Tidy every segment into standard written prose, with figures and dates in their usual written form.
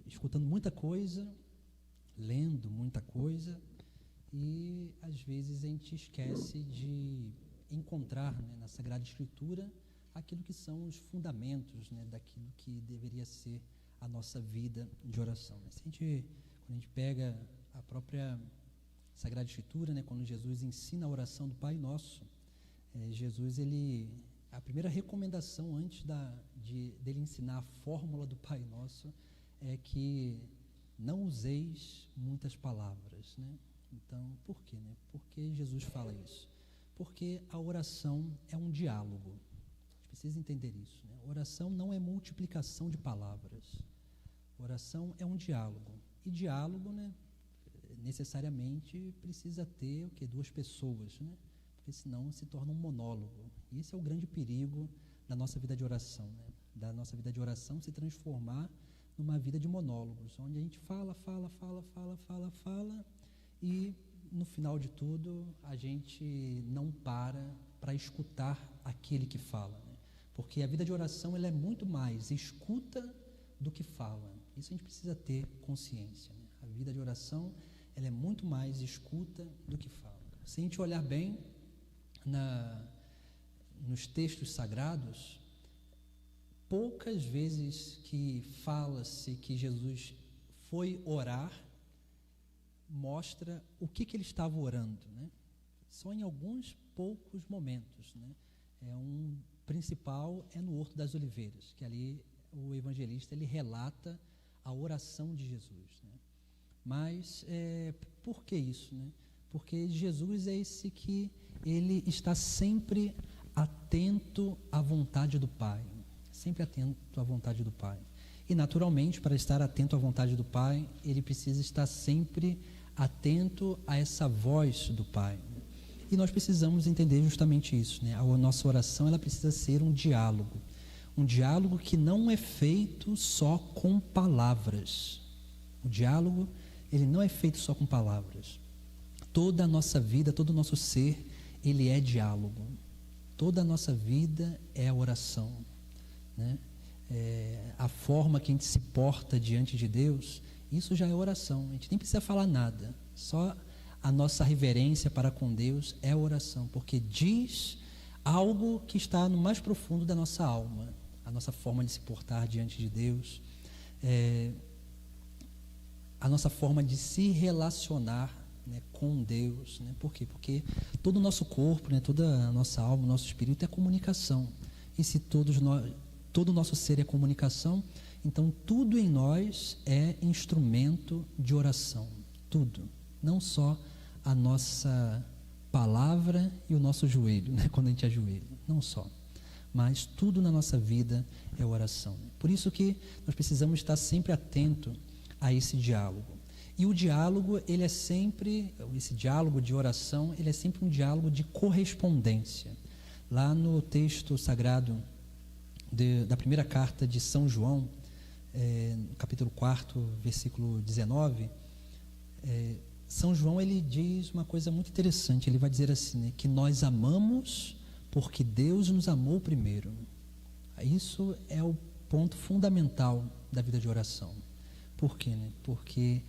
escutando muita coisa, lendo muita coisa, e às vezes a gente esquece de encontrar, né, na Sagrada Escritura aquilo que são os fundamentos, né, daquilo que deveria ser a nossa vida de oração. Quando a gente pega a própria Sagrada Escritura, né, quando Jesus ensina a oração do Pai Nosso, Jesus, a primeira recomendação antes dele ensinar a fórmula do Pai Nosso é que não useis muitas palavras, né? Então, por quê, né? Por que Jesus fala isso? Porque a oração é um diálogo. A gente precisa entender isso, né? Oração não é multiplicação de palavras. Oração é um diálogo. E diálogo, né, necessariamente precisa ter o quê? Duas pessoas, né? Porque senão se torna um monólogo. E esse é o grande perigo da nossa vida de oração, né? Da nossa vida de oração se transformar numa vida de monólogos, onde a gente fala, e no final de tudo a gente não para escutar aquele que fala, né? Porque a vida de oração ela é muito mais escuta do que fala. Isso a gente precisa ter consciência, né? A vida de oração ela é muito mais escuta do que fala. Se a gente olhar bem nos textos sagrados, poucas vezes que fala-se que Jesus foi orar, mostra o que ele estava orando, né? Só em alguns poucos momentos, né? Principal é no Horto das Oliveiras, que ali o evangelista ele relata a oração de Jesus, né? Mas por que isso, né? Porque Jesus é esse que ele está sempre atento à vontade do Pai, sempre atento à vontade do Pai. E naturalmente, para estar atento à vontade do Pai, ele precisa estar sempre atento a essa voz do Pai. E nós precisamos entender justamente isso, né? A nossa oração ela precisa ser um diálogo que não é feito só com palavras. O diálogo ele não é feito só com palavras. Toda a nossa vida, todo o nosso ser, ele é diálogo. Toda a nossa vida é oração, né? A forma que a gente se porta diante de Deus, isso já é oração. A gente nem precisa falar nada, só a nossa reverência para com Deus é oração, porque diz algo que está no mais profundo da nossa alma, a nossa forma de se portar diante de Deus, a nossa forma de se relacionar, né, com Deus, né? Por quê? Porque todo o nosso corpo, né, toda a nossa alma, o nosso espírito é comunicação. E se todo o nosso ser é comunicação, então tudo em nós é instrumento de oração. Tudo. Não só a nossa palavra e o nosso joelho, né, quando a gente ajoelha. Não só. Mas tudo na nossa vida é oração. Por isso que nós precisamos estar sempre atento a esse diálogo. E o diálogo, esse diálogo de oração, ele é sempre um diálogo de correspondência. Lá no texto sagrado da primeira carta de São João, no capítulo 4, versículo 19, São João ele diz uma coisa muito interessante. Ele vai dizer assim, né, que nós amamos porque Deus nos amou primeiro. Isso é o ponto fundamental da vida de oração. Por quê, né? Porque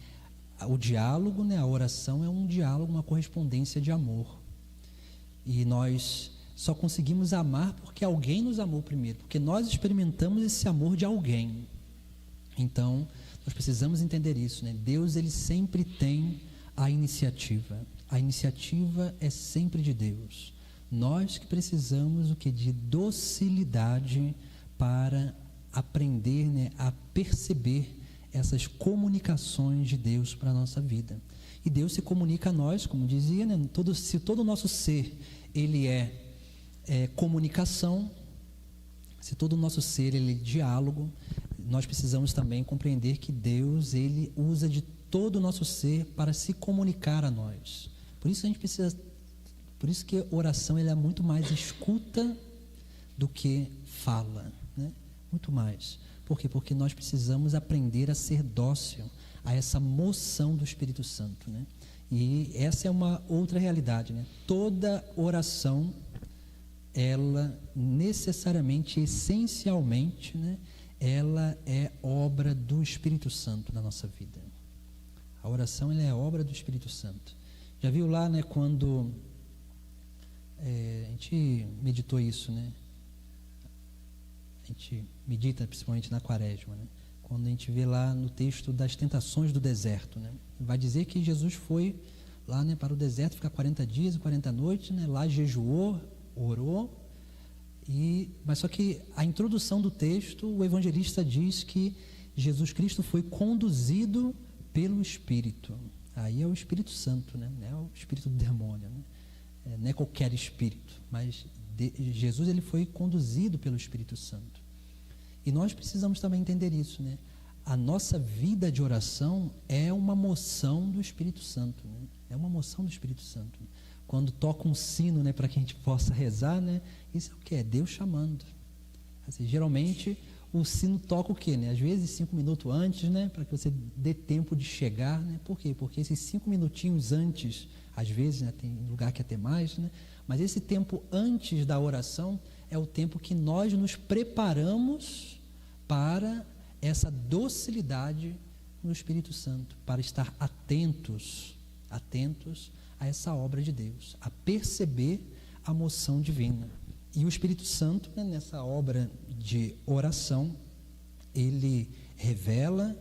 o diálogo, né, a oração é um diálogo, uma correspondência de amor. E nós só conseguimos amar porque alguém nos amou primeiro, porque nós experimentamos esse amor de alguém. Então, nós precisamos entender isso, né? Deus, ele sempre tem a iniciativa. A iniciativa é sempre de Deus. Nós que precisamos de docilidade para aprender, né, a perceber essas comunicações de Deus para a nossa vida. E Deus se comunica a nós, como dizia, né? Se todo o nosso ser ele é comunicação, se todo o nosso ser ele é diálogo, nós precisamos também compreender que Deus ele usa de todo o nosso ser para se comunicar a nós. Por isso que a oração ela é muito mais escuta do que fala, né? Muito mais. Por quê? Porque nós precisamos aprender a ser dócil a essa moção do Espírito Santo, né? E essa é uma outra realidade, né? Toda oração, ela necessariamente, essencialmente, né, ela é obra do Espírito Santo na nossa vida. A oração, ela é obra do Espírito Santo. Já viu lá, né, quando a gente meditou isso, né? A gente medita principalmente na Quaresma, né? Quando a gente vê lá no texto das tentações do deserto, né? Vai dizer que Jesus foi lá, né, para o deserto, ficar 40 dias e 40 noites, né? Lá jejuou, orou, mas só que a introdução do texto, o evangelista diz que Jesus Cristo foi conduzido pelo Espírito. Aí é o Espírito Santo, né? Não é o espírito do demônio, né? Não é qualquer espírito, mas Jesus, ele foi conduzido pelo Espírito Santo. E nós precisamos também entender isso, né? A nossa vida de oração é uma moção do Espírito Santo, né? É uma moção do Espírito Santo. Quando toca um sino, né, para que a gente possa rezar, né? Isso é o que? É Deus chamando. Assim, geralmente o sino toca o quê, né? Às vezes 5 minutos antes, né? Para que você dê tempo de chegar, né? Por quê? Porque esses 5 minutinhos antes, às vezes, né, tem lugar que até mais, né? Mas esse tempo antes da oração é o tempo que nós nos preparamos para essa docilidade no Espírito Santo, para estar atentos a essa obra de Deus, a perceber a moção divina. E o Espírito Santo, né, nessa obra de oração, ele revela,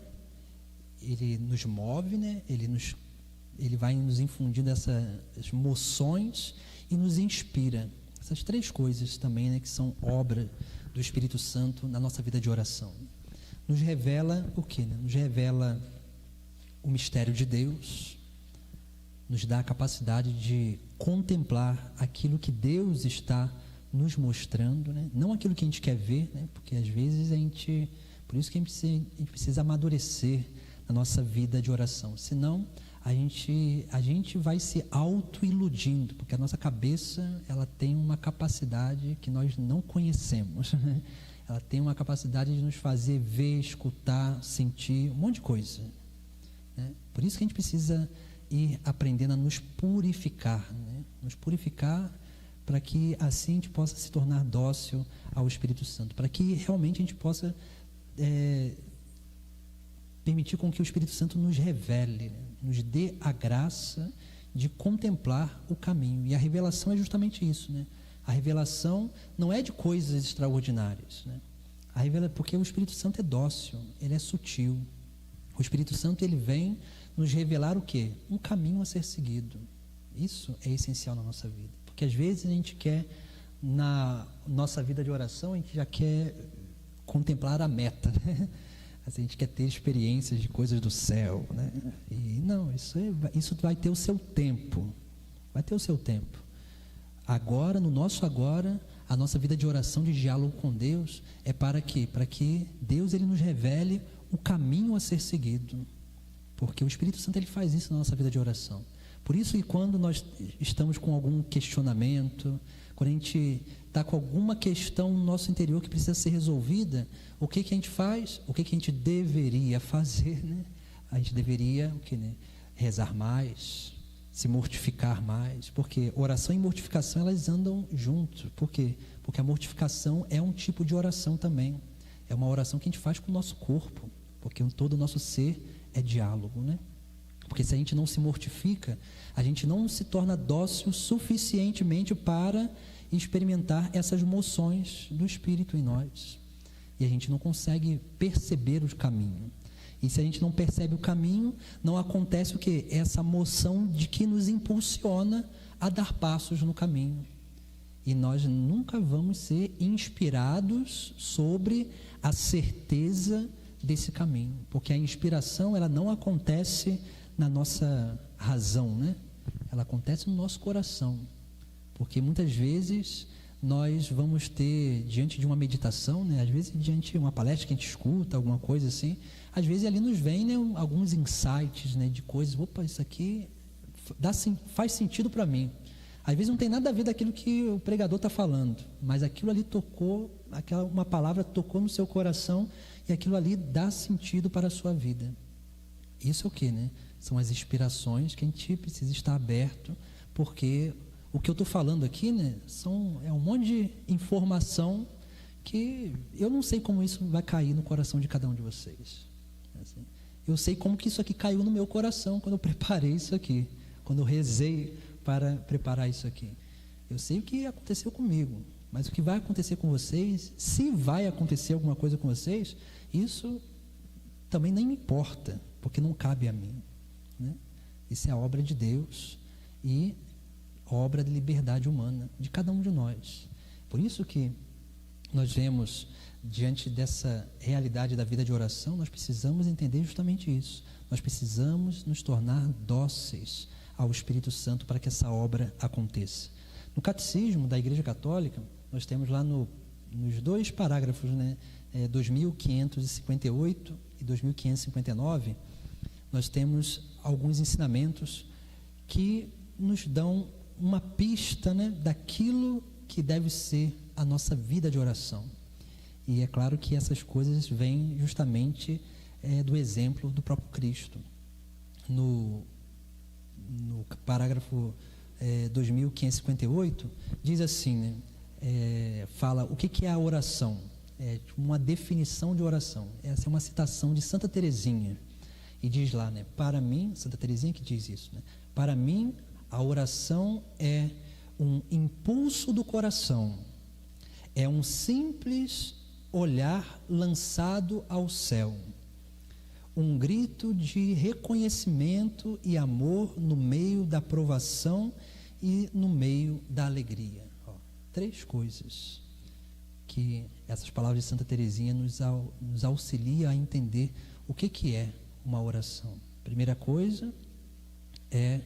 ele nos move, né, ele vai nos infundindo essas moções e nos inspira. Essas 3 coisas também, né, que são obra do Espírito Santo na nossa vida de oração. Nos revela o quê, né? Nos revela o mistério de Deus, nos dá a capacidade de contemplar aquilo que Deus está nos mostrando, né? Não aquilo que a gente quer ver, né? Porque às vezes por isso que a gente precisa amadurecer na nossa vida de oração, senão a gente vai se auto-iludindo, porque a nossa cabeça, ela tem uma capacidade que nós não conhecemos, né? Ela tem uma capacidade de nos fazer ver, escutar, sentir, um monte de coisa, né? Por isso que a gente precisa ir aprendendo a nos purificar, né? Nos purificar para que assim a gente possa se tornar dócil ao Espírito Santo, para que realmente a gente possa permitir com que o Espírito Santo nos revele, né? Nos dê a graça de contemplar o caminho. E a revelação é justamente isso, né? A revelação não é de coisas extraordinárias, né? Porque o Espírito Santo é dócil, ele é sutil. O Espírito Santo, ele vem nos revelar o quê? Um caminho a ser seguido. Isso é essencial na nossa vida. Porque às vezes a gente quer, na nossa vida de oração, a gente já quer contemplar a meta, né? Assim, a gente quer ter experiências de coisas do céu, né? E não, isso vai ter o seu tempo. Vai ter o seu tempo. Agora, no nosso agora, a nossa vida de oração, de diálogo com Deus, é para quê? Para que Deus, ele nos revele o caminho a ser seguido. Porque o Espírito Santo, ele faz isso na nossa vida de oração. Por isso que quando nós estamos com algum questionamento, quando a gente está com alguma questão no nosso interior que precisa ser resolvida, o que a gente faz? O que a gente deveria fazer, né? A gente deveria, né? Rezar mais, se mortificar mais, porque oração e mortificação, elas andam juntos. Por quê? Porque a mortificação é um tipo de oração também. É uma oração que a gente faz com o nosso corpo, porque todo o nosso ser é diálogo, né? Porque se a gente não se mortifica, a gente não se torna dócil suficientemente para experimentar essas moções do Espírito em nós. E a gente não consegue perceber o caminho. E se a gente não percebe o caminho, não acontece o quê? Essa moção de que nos impulsiona a dar passos no caminho. E nós nunca vamos ser inspirados sobre a certeza desse caminho. Porque a inspiração, ela não acontece na nossa razão, né? Ela acontece no nosso coração. Porque muitas vezes nós vamos ter, diante de uma meditação, né? Às vezes diante de uma palestra que a gente escuta, alguma coisa assim, às vezes ali nos vem, né, alguns insights, né, de coisas, opa, isso aqui faz sentido para mim. Às vezes não tem nada a ver daquilo que o pregador está falando, mas aquilo ali tocou, uma palavra tocou no seu coração e aquilo ali dá sentido para a sua vida. Isso é o que, né? São as inspirações que a gente precisa estar aberto, porque o que eu estou falando aqui, né, é um monte de informação que eu não sei como isso vai cair no coração de cada um de vocês. Assim, eu sei como que isso aqui caiu no meu coração quando eu preparei isso aqui, quando eu rezei para preparar isso aqui. Eu sei o que aconteceu comigo, mas o que vai acontecer com vocês, se vai acontecer alguma coisa com vocês, isso também nem me importa, porque não cabe a mim, né? Isso é a obra de Deus e obra de liberdade humana de cada um de nós. Por isso que nós vemos, diante dessa realidade da vida de oração, nós precisamos entender justamente isso. Nós precisamos nos tornar dóceis ao Espírito Santo para que essa obra aconteça. No Catecismo da Igreja Católica, nós temos lá nos 2 parágrafos, né, 2558 e 2559, nós temos alguns ensinamentos que nos dão uma pista, né, daquilo que deve ser a nossa vida de oração. E é claro que essas coisas vêm justamente do exemplo do próprio Cristo. No parágrafo 2558, diz assim, né, fala o que é a oração, uma definição de oração. Essa é uma citação de Santa Teresinha, e diz lá, né, para mim, Santa Teresinha que diz isso, né, para mim a oração é um impulso do coração, é um simples olhar lançado ao céu, um grito de reconhecimento e amor no meio da provação e no meio da alegria. 3 coisas que essas palavras de Santa Teresinha nos auxilia a entender o que é uma oração. Primeira coisa é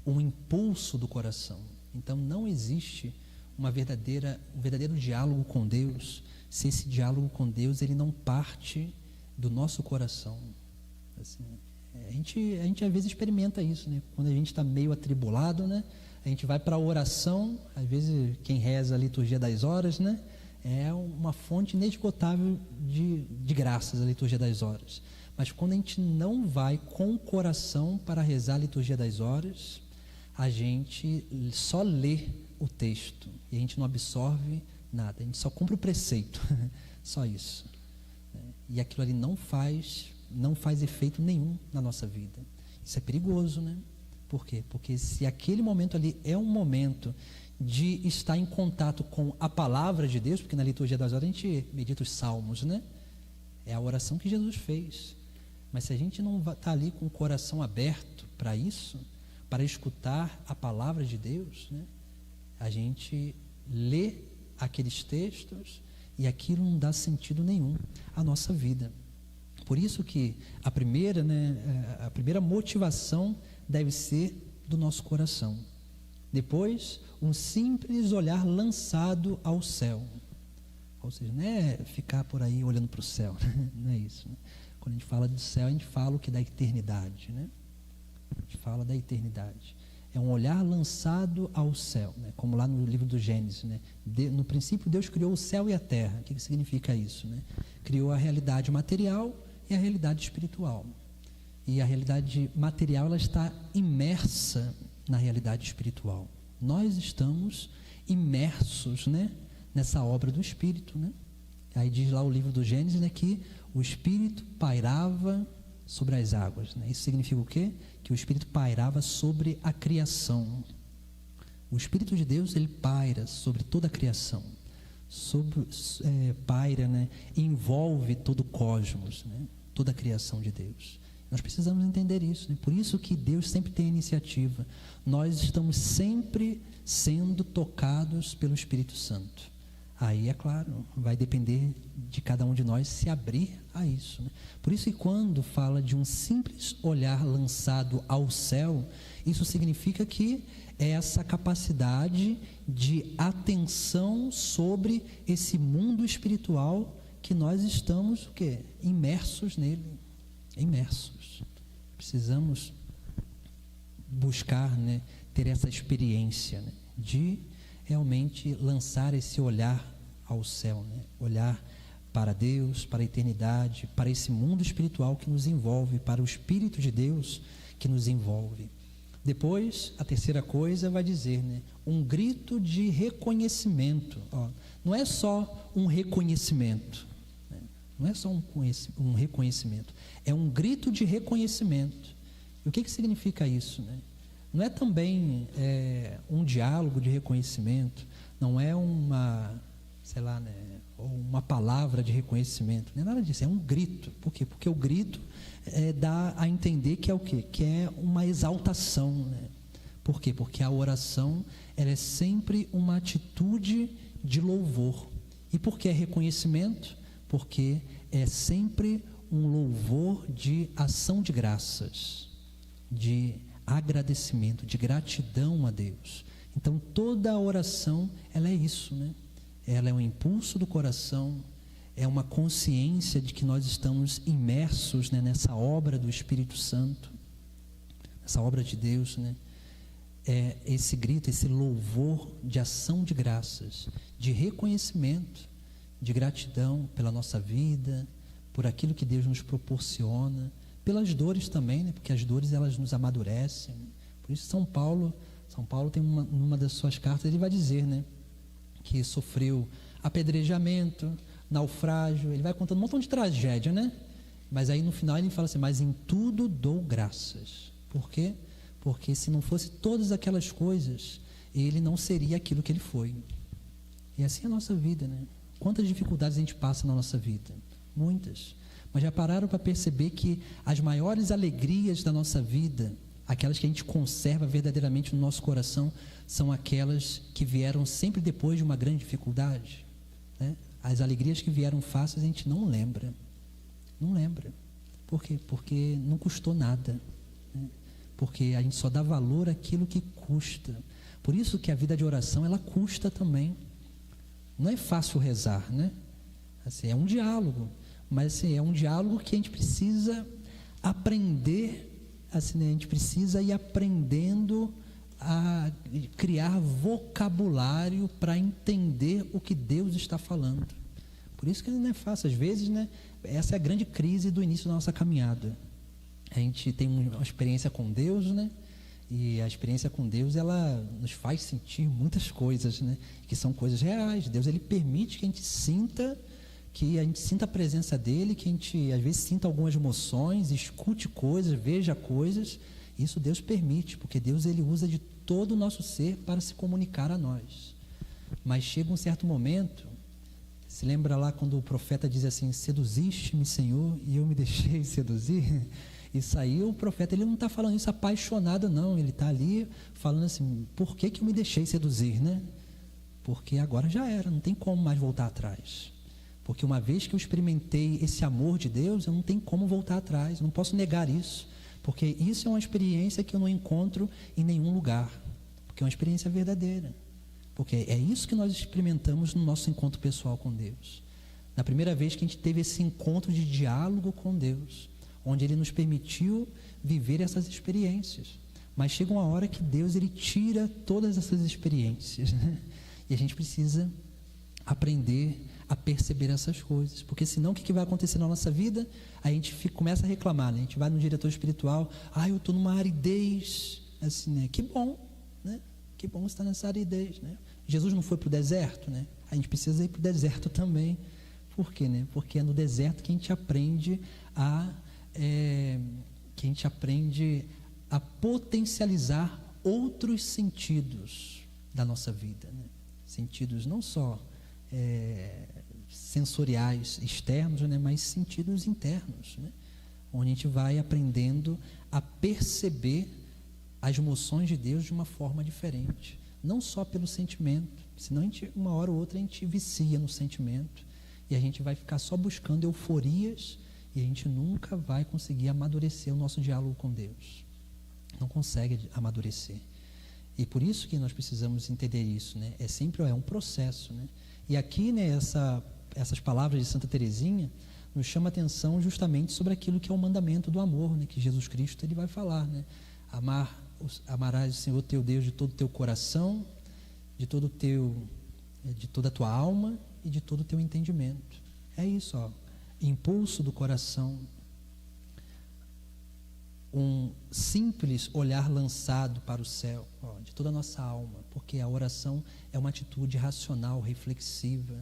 um impulso do coração. Então não existe um verdadeiro diálogo com Deus se esse diálogo com Deus ele não parte do nosso coração. Assim, a gente às vezes experimenta isso, né? Quando a gente está meio atribulado, né? A gente vai para a oração, às vezes quem reza a liturgia das horas, né? É uma fonte inesgotável de graças a liturgia das horas. Mas quando a gente não vai com o coração para rezar a liturgia das horas, a gente só lê o texto e a gente não absorve nada, a gente só cumpre o preceito, só isso. E aquilo ali não faz efeito nenhum na nossa vida. Isso é perigoso, né? Por quê? Porque se aquele momento ali é um momento de estar em contato com a palavra de Deus, porque na liturgia das horas a gente medita os salmos, né? É a oração que Jesus fez. Mas se a gente não está ali com o coração aberto para isso, para escutar a palavra de Deus, né? A gente lê aqueles textos e aquilo não dá sentido nenhum à nossa vida. Por isso que a primeira motivação deve ser do nosso coração. Depois, um simples olhar lançado ao céu. Ou seja, não é ficar por aí olhando para o céu, não é isso. Né? Quando a gente fala do céu, a gente fala o que da eternidade, né? A gente fala da eternidade. É um olhar lançado ao céu, né? Como lá no livro do Gênesis, né? No princípio, Deus criou o céu e a terra. O que significa isso, né? Criou a realidade material e a realidade espiritual. E a realidade material ela está imersa na realidade espiritual. Nós estamos imersos, né, nessa obra do Espírito, né? Aí diz lá o livro do Gênesis, né, que o Espírito pairava sobre as águas, né? Isso significa o quê? Que o Espírito pairava sobre a criação. O Espírito de Deus ele paira sobre toda a criação, paira, né, envolve todo o cosmos, né? Toda a criação de Deus. Nós precisamos entender isso, né? Por isso que Deus sempre tem a iniciativa. Nós estamos sempre sendo tocados pelo Espírito Santo. Aí, é claro, vai depender de cada um de nós se abrir a isso, né? Por isso que quando fala de um simples olhar lançado ao céu, isso significa que é essa capacidade de atenção sobre esse mundo espiritual que nós estamos o quê? Imersos nele. Imersos. Precisamos buscar, né, ter essa experiência, né, de realmente lançar esse olhar ao céu, né, olhar para Deus, para a eternidade, para esse mundo espiritual que nos envolve, para o Espírito de Deus que nos envolve. Depois, a terceira coisa vai dizer, né? Um grito de reconhecimento. Ó, não é só um reconhecimento, né? Não é só um reconhecimento, é um grito de reconhecimento. E o que significa isso, né? Não é também um diálogo de reconhecimento, não é uma, sei lá, né, uma palavra de reconhecimento, não é nada disso, é um grito. Por quê? Porque o grito dá a entender que é o quê? Que é uma exaltação, né? Por quê? Porque a oração, ela é sempre uma atitude de louvor. E por que é reconhecimento? Porque é sempre um louvor de ação de graças, de agradecimento, de gratidão a Deus. Então toda a oração, ela é isso, né? Ela é um impulso do coração, é uma consciência de que nós estamos imersos, né, nessa obra do Espírito Santo, essa obra de Deus, né? É esse grito, esse louvor de ação de graças, de reconhecimento, de gratidão pela nossa vida, por aquilo que Deus nos proporciona, pelas dores também, né? Porque as dores, elas nos amadurecem. Por isso São Paulo tem numa das suas cartas, ele vai dizer, né, que sofreu apedrejamento, naufrágio, ele vai contando um montão de tragédia, né? Mas aí no final ele fala assim: mas em tudo dou graças. Por quê? Porque se não fosse todas aquelas coisas, ele não seria aquilo que ele foi. E assim é a nossa vida, né? Quantas dificuldades a gente passa na nossa vida? Muitas. Mas já pararam para perceber que as maiores alegrias da nossa vida, aquelas que a gente conserva verdadeiramente no nosso coração, são aquelas que vieram sempre depois de uma grande dificuldade, né? As alegrias que vieram fáceis a gente não lembra. Não lembra. Por quê? Porque não custou nada, né? Porque a gente só dá valor àquilo que custa. Por isso que a vida de oração, ela custa também. Não é fácil rezar, né? Assim, é um diálogo, mas assim, é um diálogo que a gente precisa aprender, assim, né? A gente precisa ir aprendendo a criar vocabulário para entender o que Deus está falando. Por isso que não é fácil. Às vezes, né, essa é a grande crise do início da nossa caminhada. A gente tem uma experiência com Deus, né? E a experiência com Deus, ela nos faz sentir muitas coisas, né? Que são coisas reais. Deus, ele permite que a gente sinta a presença dele, que a gente às vezes sinta algumas emoções, escute coisas, veja coisas. Isso Deus permite, porque Deus, ele usa de todo o nosso ser para se comunicar a nós. Mas chega um certo momento, se lembra lá quando o profeta diz assim: seduziste-me, Senhor, e eu me deixei seduzir? Isso aí, o profeta, ele não está falando isso apaixonado, não. Ele está ali falando assim: por que eu me deixei seduzir, né? Porque agora já era, não tem como mais voltar atrás. Porque uma vez que eu experimentei esse amor de Deus, eu não tenho como voltar atrás, eu não posso negar isso. Porque isso é uma experiência que eu não encontro em nenhum lugar. Porque é uma experiência verdadeira. Porque é isso que nós experimentamos no nosso encontro pessoal com Deus. Na primeira vez que a gente teve esse encontro de diálogo com Deus, onde Ele nos permitiu viver essas experiências. Mas chega uma hora que Deus, ele tira todas essas experiências, né? E a gente precisa aprender a perceber essas coisas, porque senão o que vai acontecer na nossa vida? A gente começa a reclamar, né? A gente vai no diretor espiritual: eu estou numa aridez, assim, né? Que bom, né? Que bom estar nessa aridez, né? Jesus não foi para o deserto, né? A gente precisa ir para o deserto também. Por quê, né? Porque é no deserto que a gente aprende a potencializar outros sentidos da nossa vida, né? Sentidos não só sensoriais externos, né? Mas sentidos internos, né? Onde a gente vai aprendendo a perceber as emoções de Deus de uma forma diferente, não só pelo sentimento, senão uma hora ou outra a gente vicia no sentimento e a gente vai ficar só buscando euforias e a gente nunca vai conseguir amadurecer o nosso diálogo com Deus. Não consegue amadurecer. E por isso que nós precisamos entender isso, né? Sempre um processo, né? E aqui, né, essas palavras de Santa Teresinha nos chama a atenção justamente sobre aquilo que é o mandamento do amor, né? Que Jesus Cristo, ele vai falar, né? Amarás o Senhor teu Deus de todo o teu coração, de toda a tua alma e de todo o teu entendimento. É isso, impulso do coração. um simples olhar lançado para o céu, de toda a nossa alma, porque a oração é uma atitude racional, reflexiva,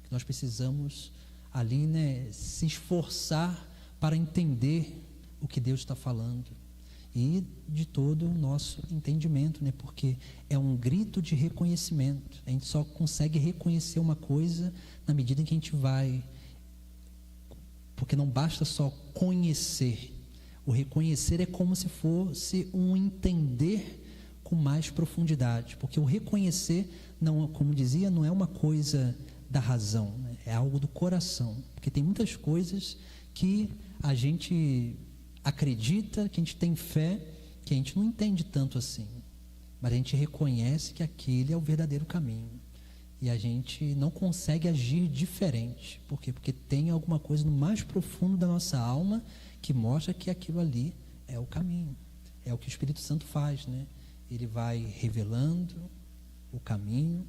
que nós precisamos ali, se esforçar para entender o que Deus está falando, e de todo o nosso entendimento, porque é um grito de reconhecimento. A gente só consegue reconhecer uma coisa na medida em que a gente vai, porque não basta só conhecer. O reconhecer é como se fosse um entender com mais profundidade, porque o reconhecer, não, como dizia, não é uma coisa da razão, é algo do coração, porque tem muitas coisas que a gente acredita, que a gente tem fé, que a gente não entende tanto assim, mas a gente reconhece que aquele é o verdadeiro caminho, e a gente não consegue agir diferente. Por quê? Porque tem alguma coisa no mais profundo da nossa alma que mostra que aquilo ali é o caminho. É o que o Espírito Santo faz, Ele vai revelando o caminho,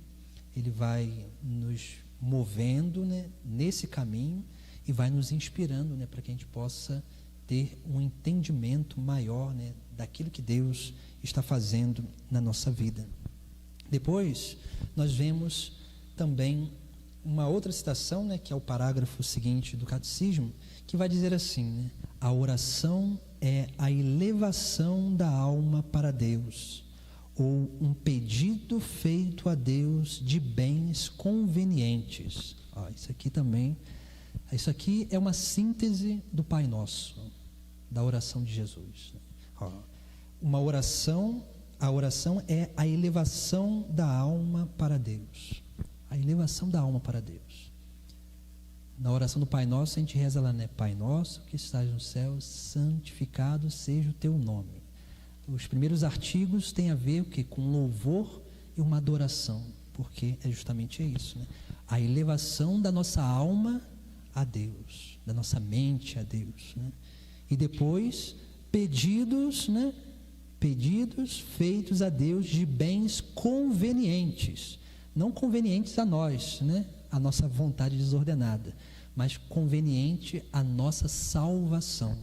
ele vai nos movendo, nesse caminho, e vai nos inspirando, para que a gente possa ter um entendimento maior, daquilo que Deus está fazendo na nossa vida. Depois, nós vemos também uma outra citação, que é o parágrafo seguinte do Catecismo, que vai dizer assim, a oração é a elevação da alma para Deus, ou um pedido feito a Deus de bens convenientes. Isso aqui é uma síntese do Pai Nosso, da oração de Jesus. A oração é a elevação da alma para Deus. A elevação da alma para Deus. Na oração do Pai Nosso, a gente reza lá, Pai Nosso que estás no céu, santificado seja o teu nome. Os primeiros artigos têm a ver com louvor e uma adoração, porque é justamente isso, a elevação da nossa alma a Deus, da nossa mente a Deus, E depois, pedidos feitos a Deus de bens convenientes, não convenientes a nós, a nossa vontade desordenada, mas conveniente à nossa salvação.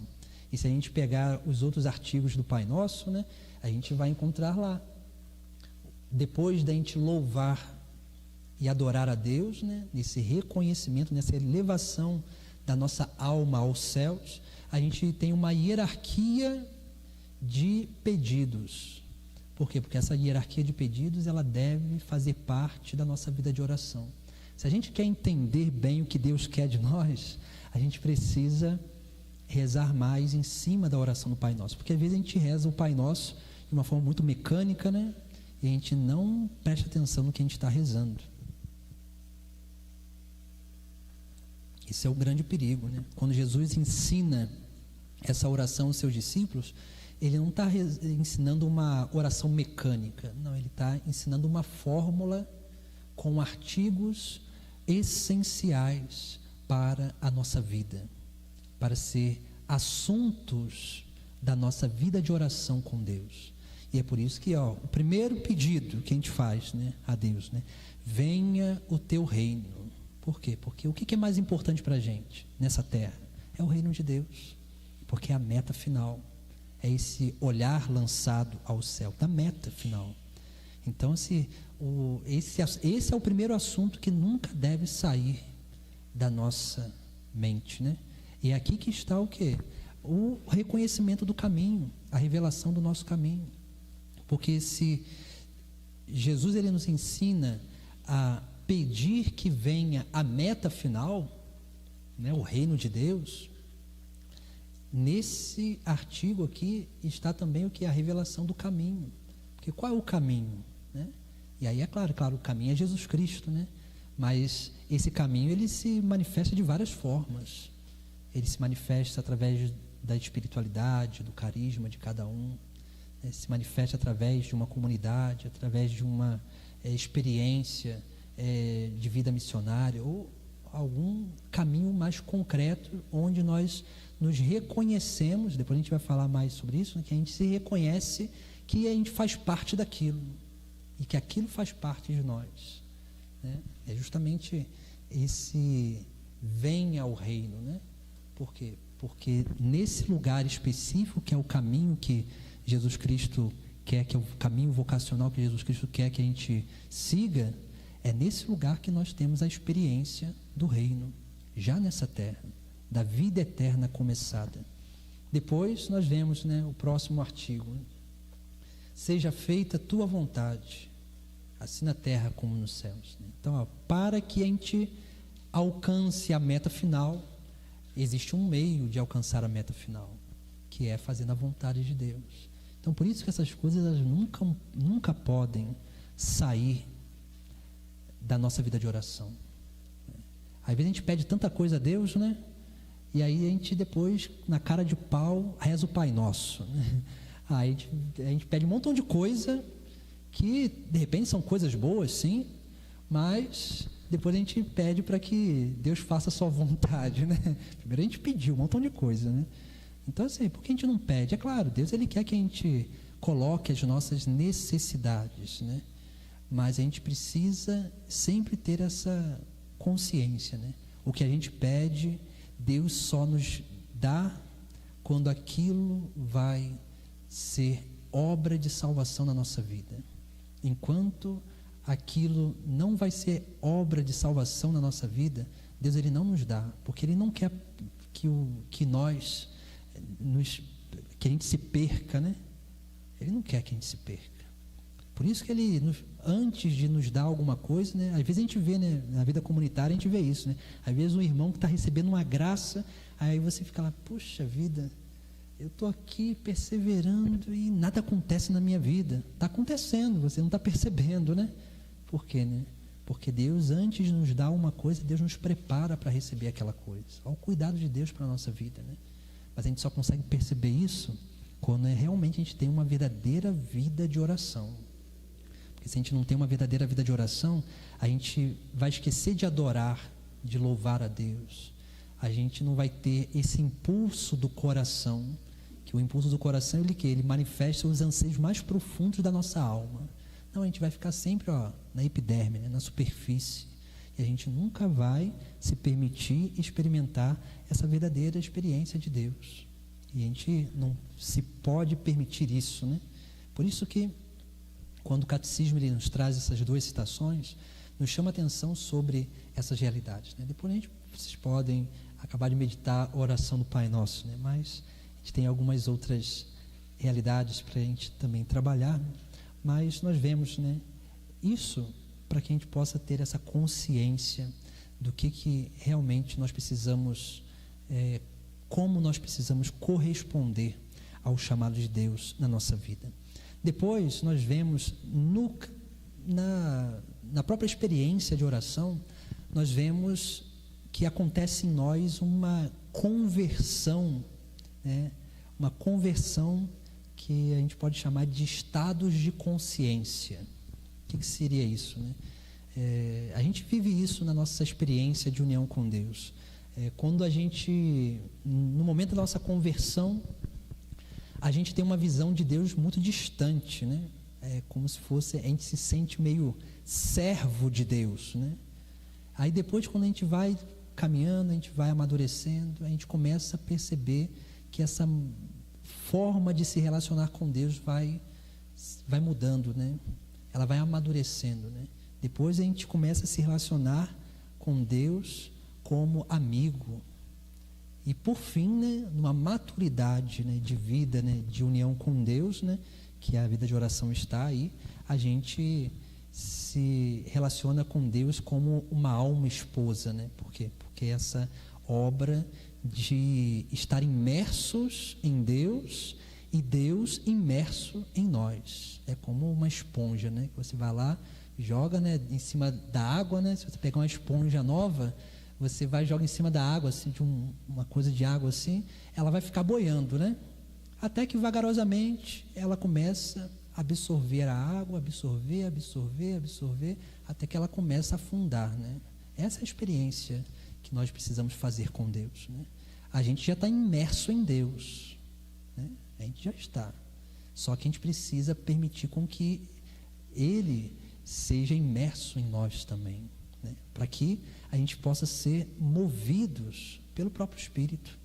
E se a gente pegar os outros artigos do Pai Nosso, a gente vai encontrar lá, depois da gente louvar e adorar a Deus, nesse reconhecimento, nessa elevação da nossa alma aos céus, a gente tem uma hierarquia de pedidos. Por quê? Porque essa hierarquia de pedidos, ela deve fazer parte da nossa vida de oração. Se a gente quer entender bem o que Deus quer de nós, a gente precisa rezar mais em cima da oração do Pai Nosso, porque às vezes a gente reza o Pai Nosso de uma forma muito mecânica, e a gente não presta atenção no que a gente está rezando. Esse é o grande perigo, Quando Jesus ensina essa oração aos seus discípulos, ele não está ensinando uma oração mecânica, não, ele está ensinando uma fórmula com artigos essenciais para a nossa vida, para ser assuntos da nossa vida de oração com Deus. E é por isso que o primeiro pedido que a gente faz, a Deus, venha o teu reino. Por quê? Porque o que é mais importante para a gente nessa terra? É o reino de Deus, porque é a meta final, é esse olhar lançado ao céu, da meta final. Então, esse é o primeiro assunto que nunca deve sair da nossa mente, E é aqui que está o quê? O reconhecimento do caminho, a revelação do nosso caminho. Porque se Jesus ele nos ensina a pedir que venha a meta final, o reino de Deus, nesse artigo aqui está também o que? A revelação do caminho. Porque qual é o caminho? E aí é claro, o caminho é Jesus Cristo, mas esse caminho ele se manifesta de várias formas. Ele se manifesta através da espiritualidade, do carisma de cada um, se manifesta através de uma comunidade, através de uma experiência de vida missionária, ou algum caminho mais concreto, onde nós nos reconhecemos, depois a gente vai falar mais sobre isso, que a gente se reconhece que a gente faz parte daquilo, e que aquilo faz parte de nós. É justamente esse venha ao reino, Por quê? Porque nesse lugar específico, que é o caminho que Jesus Cristo quer, que é o caminho vocacional que Jesus Cristo quer que a gente siga, é nesse lugar que nós temos a experiência do reino, já nessa terra, da vida eterna começada. Depois nós vemos, né, o próximo artigo: seja feita a tua vontade, assim na terra como nos céus. Então, ó, para que a gente alcance a meta final, existe um meio de alcançar a meta final, que é fazendo a vontade de Deus. Então, por isso que essas coisas elas nunca podem sair da nossa vida de oração. Às vezes a gente pede tanta coisa a Deus, né? E aí a gente depois, na cara de pau, reza o Pai Nosso, né? Aí a gente pede um montão de coisa que, de repente, são coisas boas, sim, mas depois a gente pede para que Deus faça a sua vontade, né? Primeiro a gente pediu um montão de coisa, né? Então, assim, por que a gente não pede? É claro, Deus ele quer que a gente coloque as nossas necessidades, né? Mas a gente precisa sempre ter essa consciência, né? O que a gente pede, Deus só nos dá quando aquilo vai ser obra de salvação na nossa vida. Enquanto aquilo não vai ser obra de salvação na nossa vida, Deus ele não nos dá, porque ele não quer que a gente se perca, né? Ele não quer que a gente se perca. Por isso que ele, antes de nos dar alguma coisa, né? Às vezes a gente vê, né, na vida comunitária, a gente vê isso, né? Às vezes um irmão que está recebendo uma graça, aí você fica lá, puxa vida, eu estou aqui perseverando e nada acontece na minha vida. Está acontecendo, você não está percebendo, né? Por quê, né? Porque Deus, antes de nos dar uma coisa, Deus nos prepara para receber aquela coisa. Olha o cuidado de Deus para a nossa vida, né? Mas a gente só consegue perceber isso quando realmente a gente tem uma verdadeira vida de oração. Porque se a gente não tem uma verdadeira vida de oração, a gente vai esquecer de adorar, de louvar a Deus. A gente não vai ter esse impulso do coração, que o impulso do coração ele manifesta os anseios mais profundos da nossa alma. Não, a gente vai ficar sempre na epiderme, né, na superfície, e a gente nunca vai se permitir experimentar essa verdadeira experiência de Deus. E a gente não se pode permitir isso, né? Por isso que quando o catecismo ele nos traz essas duas citações, nos chama atenção sobre essas realidades, né? Depois vocês podem acabar de meditar a oração do Pai Nosso, né? Mas a gente tem algumas outras realidades para a gente também trabalhar, mas nós vemos, né, isso para que a gente possa ter essa consciência do que realmente nós precisamos, como nós precisamos corresponder ao chamado de Deus na nossa vida. Depois nós vemos na própria experiência de oração, nós vemos que acontece em nós uma conversão, né? Uma conversão que a gente pode chamar de estados de consciência. O que seria isso, né? A gente vive isso na nossa experiência de união com Deus. Quando a gente, no momento da nossa conversão, a gente tem uma visão de Deus muito distante, né? É como se fosse, a gente se sente meio servo de Deus, né? Aí depois, quando a gente vai caminhando, a gente vai amadurecendo, a gente começa a perceber que essa forma de se relacionar com Deus vai mudando, né? Ela vai amadurecendo, né? Depois a gente começa a se relacionar com Deus como amigo. E por fim, né, numa maturidade, né, de vida, né, de união com Deus, né, que a vida de oração está aí, a gente se relaciona com Deus como uma alma esposa, né? Por quê? Porque essa obra de estar imersos em Deus e Deus imerso em nós. É como uma esponja, né? Você vai lá, joga, né, em cima da água, né? Se você pegar uma esponja nova, você vai e joga em cima da água, assim, de uma coisa de água assim, ela vai ficar boiando, né? Até que vagarosamente ela começa a absorver a água, absorver, até que ela começa a afundar, né? Essa é a experiência que nós precisamos fazer com Deus, né? A gente já está imerso em Deus, né? A gente já está. Só que a gente precisa permitir com que Ele seja imerso em nós também, né? Para que a gente possa ser movidos pelo próprio Espírito.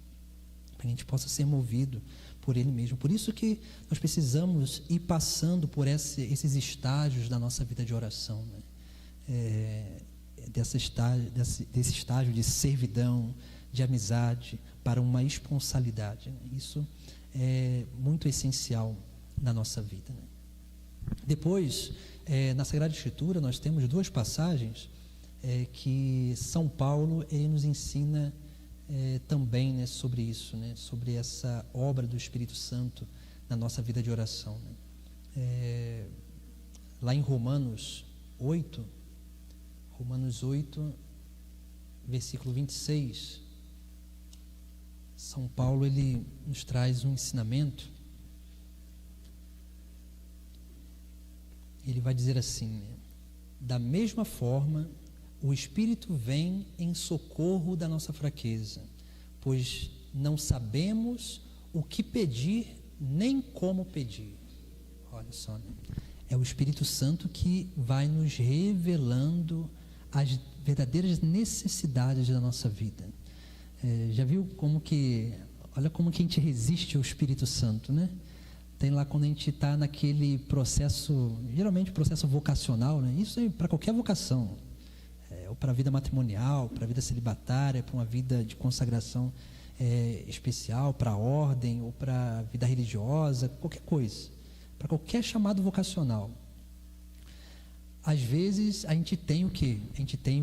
a gente possa ser movido por Ele mesmo. Por isso que nós precisamos ir passando por esses estágios da nossa vida de oração, né? Desse estágio de servidão, de amizade, para uma esponsalidade, né? Isso é muito essencial na nossa vida, né? Depois, na Sagrada Escritura, nós temos duas passagens que São Paulo ele nos ensina também, né, sobre isso, né, sobre essa obra do Espírito Santo na nossa vida de oração, né? Lá em Romanos 8, versículo 26, São Paulo ele nos traz um ensinamento. Ele vai dizer assim, né? Da mesma forma, o Espírito vem em socorro da nossa fraqueza, pois não sabemos o que pedir nem como pedir. Olha só, né? É o Espírito Santo que vai nos revelando as verdadeiras necessidades da nossa vida. Já viu como que, olha como que a gente resiste ao Espírito Santo, né? Tem lá quando a gente está naquele processo, geralmente processo vocacional, né? Isso é para qualquer vocação, ou para a vida matrimonial, para a vida celibatária, para uma vida de consagração especial, para a ordem, ou para a vida religiosa, qualquer coisa, para qualquer chamado vocacional. Às vezes a gente tem o quê? A gente tem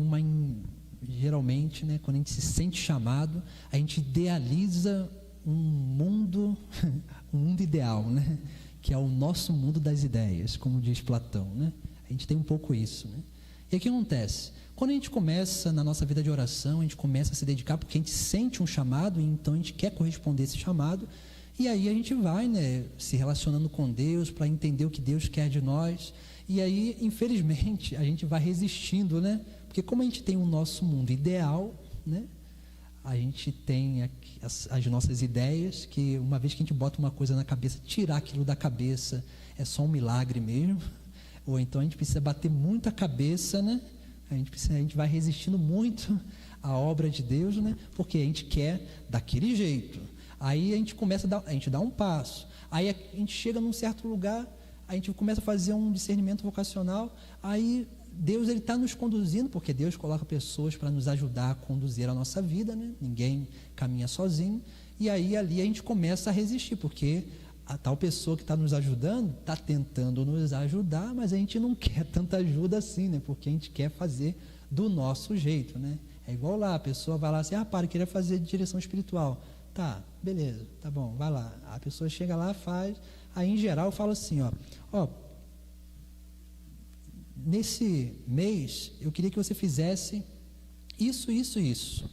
geralmente, né, quando a gente se sente chamado, a gente idealiza um mundo ideal, né? Que é o nosso mundo das ideias, como diz Platão, né? A gente tem um pouco isso, né? E o que acontece? Quando a gente começa na nossa vida de oração, a gente começa a se dedicar porque a gente sente um chamado, e então a gente quer corresponder a esse chamado, e aí a gente vai, né, se relacionando com Deus para entender o que Deus quer de nós, e aí, infelizmente, a gente vai resistindo, né? Porque como a gente tem o nosso mundo ideal, né? A gente tem as nossas ideias, que uma vez que a gente bota uma coisa na cabeça, tirar aquilo da cabeça é só um milagre mesmo. Ou então a gente precisa bater muito a cabeça, né? A gente vai resistindo muito à obra de Deus, né? Porque a gente quer daquele jeito. Aí a gente a gente dá um passo. Aí a gente chega num certo lugar, a gente começa a fazer um discernimento vocacional, aí Deus ele está nos conduzindo, porque Deus coloca pessoas para nos ajudar a conduzir a nossa vida, né? Ninguém caminha sozinho, e aí ali a gente começa a resistir, porque a tal pessoa que está nos ajudando está tentando nos ajudar, mas a gente não quer tanta ajuda assim, né? Porque a gente quer fazer do nosso jeito, né? É igual lá, a pessoa vai lá assim, eu queria fazer de direção espiritual. Tá, beleza, tá bom, vai lá. A pessoa chega lá, faz, aí em geral eu falo assim, nesse mês, eu queria que você fizesse isso, isso, isso.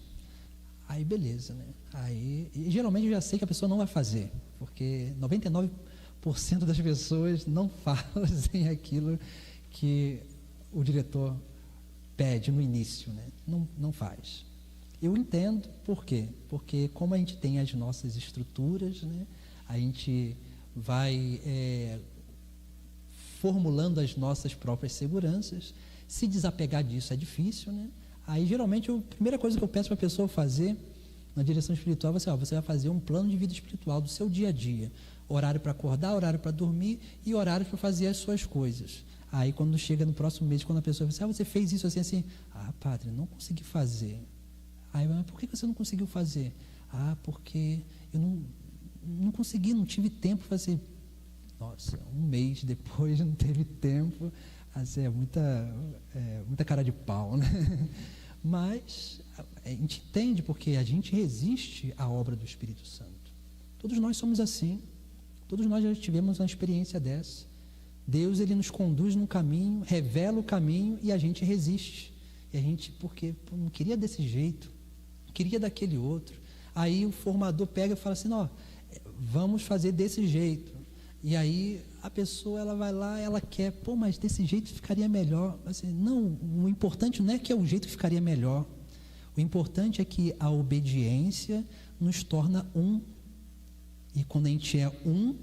Aí, beleza, né? Aí, e geralmente eu já sei que a pessoa não vai fazer, porque 99% das pessoas não fazem aquilo que o diretor pede no início, né? Não faz. Eu entendo por quê? Porque como a gente tem as nossas estruturas, né? A gente vai formulando as nossas próprias seguranças. Se desapegar disso é difícil, né? Aí, geralmente, a primeira coisa que eu peço para a pessoa fazer na direção espiritual é você vai fazer um plano de vida espiritual do seu dia a dia. Horário para acordar, horário para dormir e horário para fazer as suas coisas. Aí, quando chega no próximo mês, quando a pessoa fala você fez isso assim, assim. Padre, não consegui fazer. Aí, mas por que você não conseguiu fazer? Porque eu não consegui, não tive tempo para fazer. Nossa, um mês depois não teve tempo, assim, é muita cara de pau, né? Mas a gente entende porque a gente resiste à obra do Espírito Santo. Todos nós somos assim, todos nós já tivemos uma experiência dessa. Deus, ele nos conduz num caminho, revela o caminho e a gente resiste. E a gente, porque não queria desse jeito, queria daquele outro. Aí o formador pega e fala assim, vamos fazer desse jeito. E aí a pessoa ela vai lá, ela quer, mas desse jeito ficaria melhor. Assim, não, o importante não é que o jeito ficaria melhor. O importante é que a obediência nos torna um. E quando a gente é um,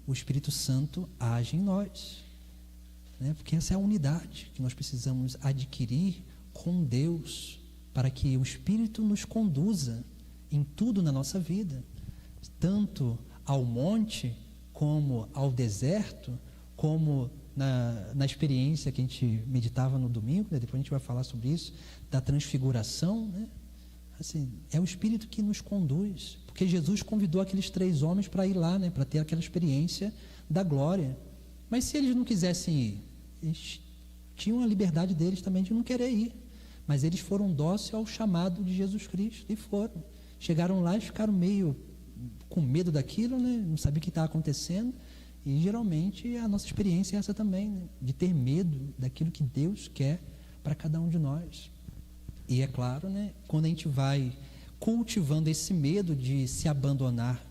o Espírito Santo age em nós, né? Porque essa é a unidade que nós precisamos adquirir com Deus, para que o Espírito nos conduza em tudo na nossa vida. tanto ao monte, como ao deserto, como na experiência que a gente meditava no domingo, né? Depois a gente vai falar sobre isso, da transfiguração, né? Assim, é o Espírito que nos conduz, porque Jesus convidou aqueles 3 homens para ir lá, né? Para ter aquela experiência da glória. Mas se eles não quisessem ir, eles tinham a liberdade deles também de não querer ir, mas eles foram dóceis ao chamado de Jesus Cristo e foram. Chegaram lá e ficaram meio com medo daquilo, né? Não sabiam o que estava acontecendo. E geralmente a nossa experiência é essa também, né? De ter medo daquilo que Deus quer para cada um de nós. E é claro, né? Quando a gente vai cultivando esse medo de se abandonar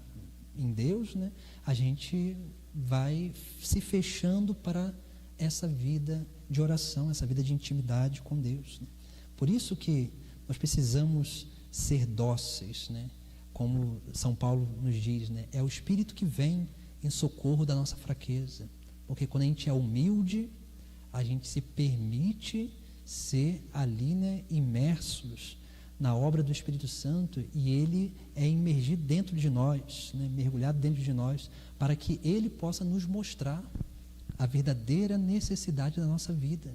em Deus, né? A gente vai se fechando para essa vida de oração, essa vida de intimidade com Deus, né? Por isso que nós precisamos ser dóceis, né? Como São Paulo nos diz, né? É o Espírito que vem em socorro da nossa fraqueza, porque quando a gente é humilde, a gente se permite ser ali, né, imersos na obra do Espírito Santo, e ele é imergido dentro de nós, né, mergulhado dentro de nós, para que ele possa nos mostrar a verdadeira necessidade da nossa vida,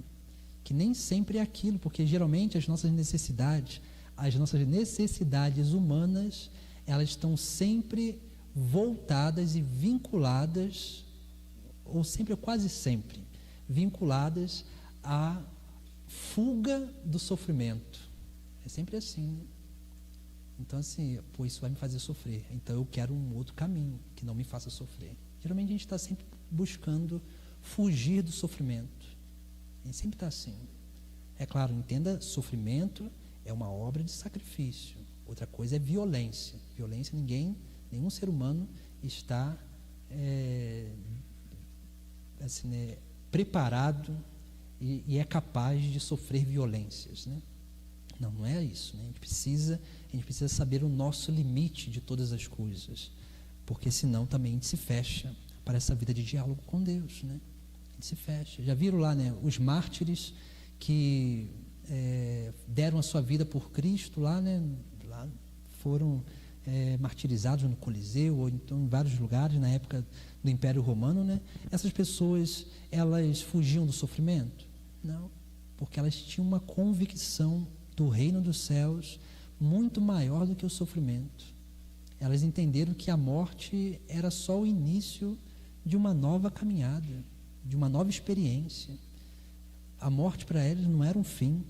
que nem sempre é aquilo, porque geralmente as nossas necessidades humanas, elas estão sempre voltadas e vinculadas, ou sempre, ou quase sempre, vinculadas à fuga do sofrimento. É sempre assim, né? Então assim, pô, isso vai me fazer sofrer, então eu quero um outro caminho que não me faça sofrer. Geralmente a gente está sempre buscando fugir do sofrimento. A gente sempre está assim. É claro, entenda, sofrimento é uma obra de sacrifício. Outra coisa é violência. Violência, nenhum ser humano está assim, né, preparado e é capaz de sofrer violências, né? Não é isso, né? A gente precisa saber o nosso limite de todas as coisas, porque senão também a gente se fecha para essa vida de diálogo com Deus, né? A gente se fecha. Já viram lá, né, os mártires que deram a sua vida por Cristo lá, né? Lá foram martirizados no Coliseu, ou então em vários lugares na época do Império Romano, né? Essas pessoas, elas fugiam do sofrimento? Não, porque elas tinham uma convicção do reino dos céus muito maior do que o sofrimento. Elas entenderam que a morte era só o início de uma nova caminhada, de uma nova experiência. A morte para eles não era um fim,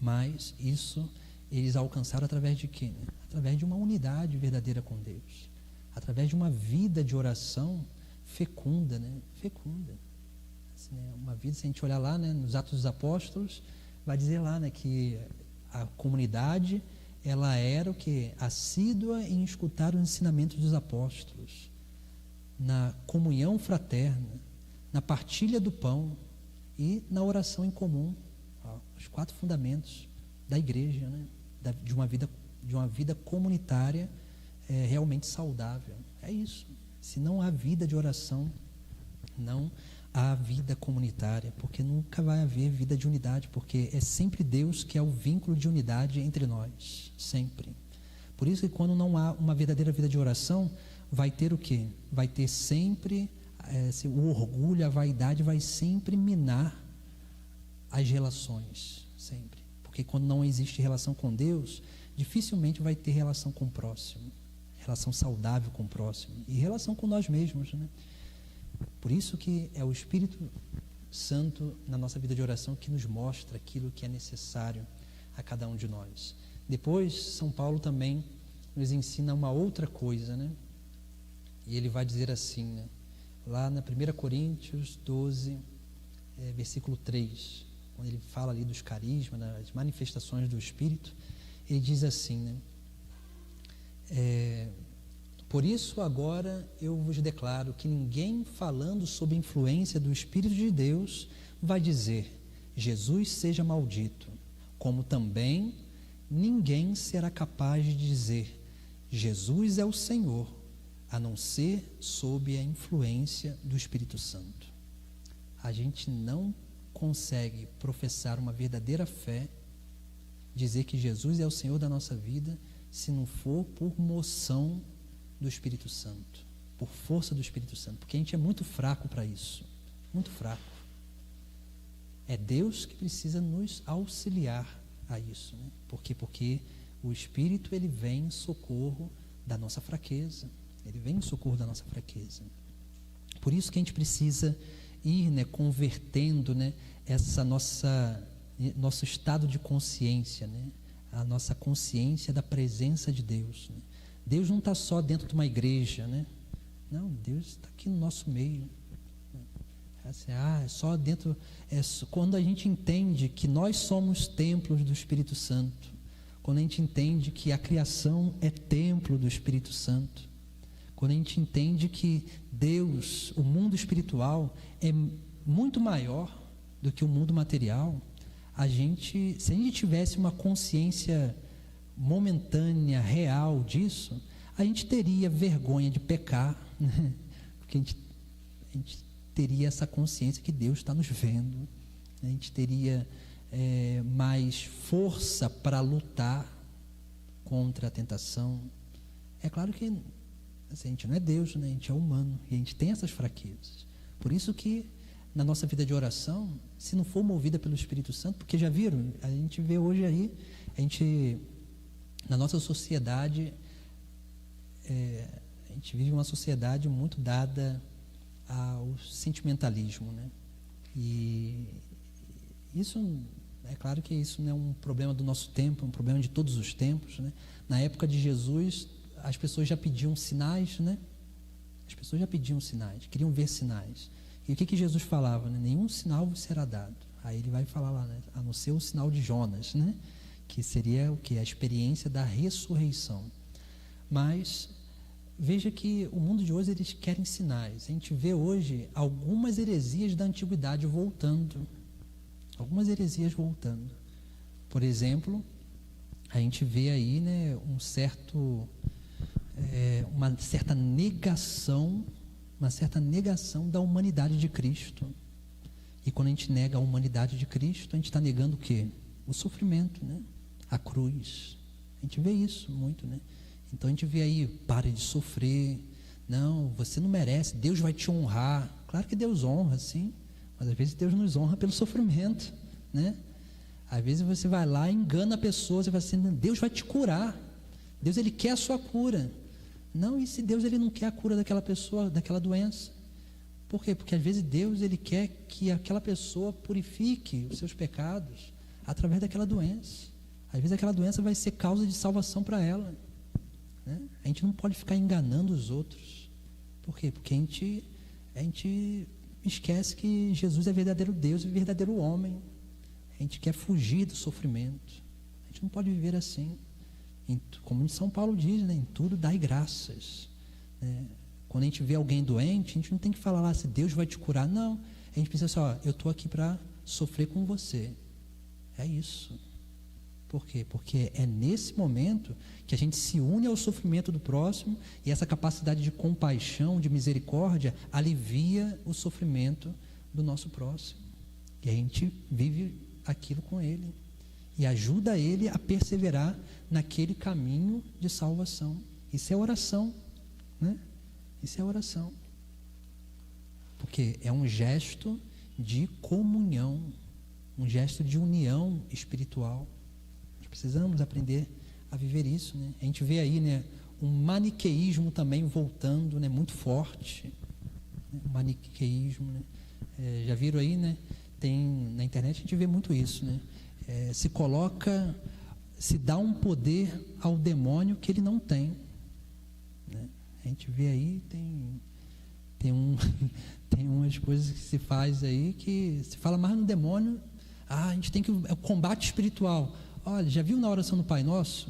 mas isso eles alcançaram através de quê? Através de uma unidade verdadeira com Deus, através de uma vida de oração fecunda, né? Fecunda. Assim, né? Uma vida, se a gente olhar lá, né, nos Atos dos Apóstolos, vai dizer lá, né, que a comunidade, ela era o quê? Assídua em escutar os ensinamentos dos apóstolos, na comunhão fraterna, na partilha do pão e na oração em comum. Os 4 fundamentos da igreja, né? De uma vida comunitária realmente saudável. É isso. Se não há vida de oração, não há vida comunitária, porque nunca vai haver vida de unidade, porque é sempre Deus que é o vínculo de unidade entre nós, sempre. Por isso que quando não há uma verdadeira vida de oração, vai ter o quê? Vai ter sempre o orgulho, a vaidade vai sempre minar as relações, sempre. Porque quando não existe relação com Deus, dificilmente vai ter relação com o próximo, relação saudável com o próximo e relação com nós mesmos, né? Por isso que é o Espírito Santo na nossa vida de oração que nos mostra aquilo que é necessário a cada um de nós. Depois, São Paulo também nos ensina uma outra coisa, né? E ele vai dizer assim, né? Lá na 1 Coríntios 12, versículo 3, quando ele fala ali dos carismas, das manifestações do Espírito, ele diz assim, né? Por isso agora eu vos declaro que ninguém falando sob influência do Espírito de Deus vai dizer, Jesus seja maldito, como também ninguém será capaz de dizer, Jesus é o Senhor, a não ser sob a influência do Espírito Santo. A gente não consegue professar uma verdadeira fé, dizer que Jesus é o Senhor da nossa vida, se não for por moção do Espírito Santo, por força do Espírito Santo, porque a gente é muito fraco para isso, muito fraco. É Deus que precisa nos auxiliar a isso, né? Por quê? Porque o Espírito, ele vem em socorro da nossa fraqueza, ele vem em socorro da nossa fraqueza. Por isso que a gente precisa ir, né, convertendo, né, nosso estado de consciência, né, a nossa consciência da presença de Deus, né? Deus não está só dentro de uma igreja, né? Não, Deus está aqui no nosso meio. É só dentro. Quando a gente entende que nós somos templos do Espírito Santo, quando a gente entende que a criação é templo do Espírito Santo, quando a gente entende que Deus, o mundo espiritual, é muito maior do que o mundo material, se a gente tivesse uma consciência momentânea, real disso, a gente teria vergonha de pecar, né? Porque a gente teria essa consciência que Deus está nos vendo, a gente teria mais força para lutar contra a tentação. É claro que assim, a gente não é Deus, né? A gente é humano e a gente tem essas fraquezas. Por isso que na nossa vida de oração, se não for movida pelo Espírito Santo, porque já viram, a gente vê hoje aí, na nossa sociedade, a gente vive uma sociedade muito dada ao sentimentalismo, né? E isso, é claro que isso não é um problema do nosso tempo, é um problema de todos os tempos, né? Na época de Jesus, as pessoas já pediam sinais, né? As pessoas já pediam sinais, queriam ver sinais. E o que Jesus falava, né? Nenhum sinal vos será dado. Aí ele vai falar lá, né? A não ser o sinal de Jonas, né? Que seria o que? A experiência da ressurreição. Mas veja que o mundo de hoje, eles querem sinais. A gente vê hoje algumas heresias da antiguidade voltando. Algumas heresias voltando. Por exemplo, a gente vê aí, né, uma certa negação da humanidade de Cristo. E quando a gente nega a humanidade de Cristo, a gente está negando o quê? O sofrimento, né? A cruz. A gente vê isso muito, né? Então a gente vê aí, pare de sofrer, não, você não merece, Deus vai te honrar. Claro que Deus honra, sim, mas às vezes Deus nos honra pelo sofrimento, né? Às vezes você vai lá e engana a pessoa, você vai assim, Deus vai te curar, Deus, ele quer a sua cura. Não, e se Deus, ele não quer a cura daquela pessoa, daquela doença? Por quê? Porque às vezes Deus, ele quer que aquela pessoa purifique os seus pecados através daquela doença. Às vezes aquela doença vai ser causa de salvação para ela, né? A gente não pode ficar enganando os outros. Por quê? Porque a gente esquece que Jesus é verdadeiro Deus e verdadeiro homem. A gente quer fugir do sofrimento. A gente não pode viver assim. Como São Paulo diz, né? Em tudo dai graças, né? Quando a gente vê alguém doente, a gente não tem que falar lá se Deus vai te curar. Não, a gente pensa assim, eu estou aqui para sofrer com você. É isso. Por quê? Porque é nesse momento que a gente se une ao sofrimento do próximo, e essa capacidade de compaixão, de misericórdia, alivia o sofrimento do nosso próximo. E a gente vive aquilo com ele e ajuda ele a perseverar naquele caminho de salvação. Isso é oração, né? Isso é oração. Porque é um gesto de comunhão, um gesto de união espiritual. Nós precisamos aprender a viver isso, né? A gente vê aí, né, um maniqueísmo também voltando, né, muito forte, né? O maniqueísmo, né? Já viram aí, né? Tem na internet, a gente vê muito isso, né? Se dá um poder ao demônio que ele não tem, né? A gente vê aí, tem umas coisas que se faz aí que se fala mais no demônio. A gente tem que o combate espiritual. Olha, já viu na oração do Pai Nosso?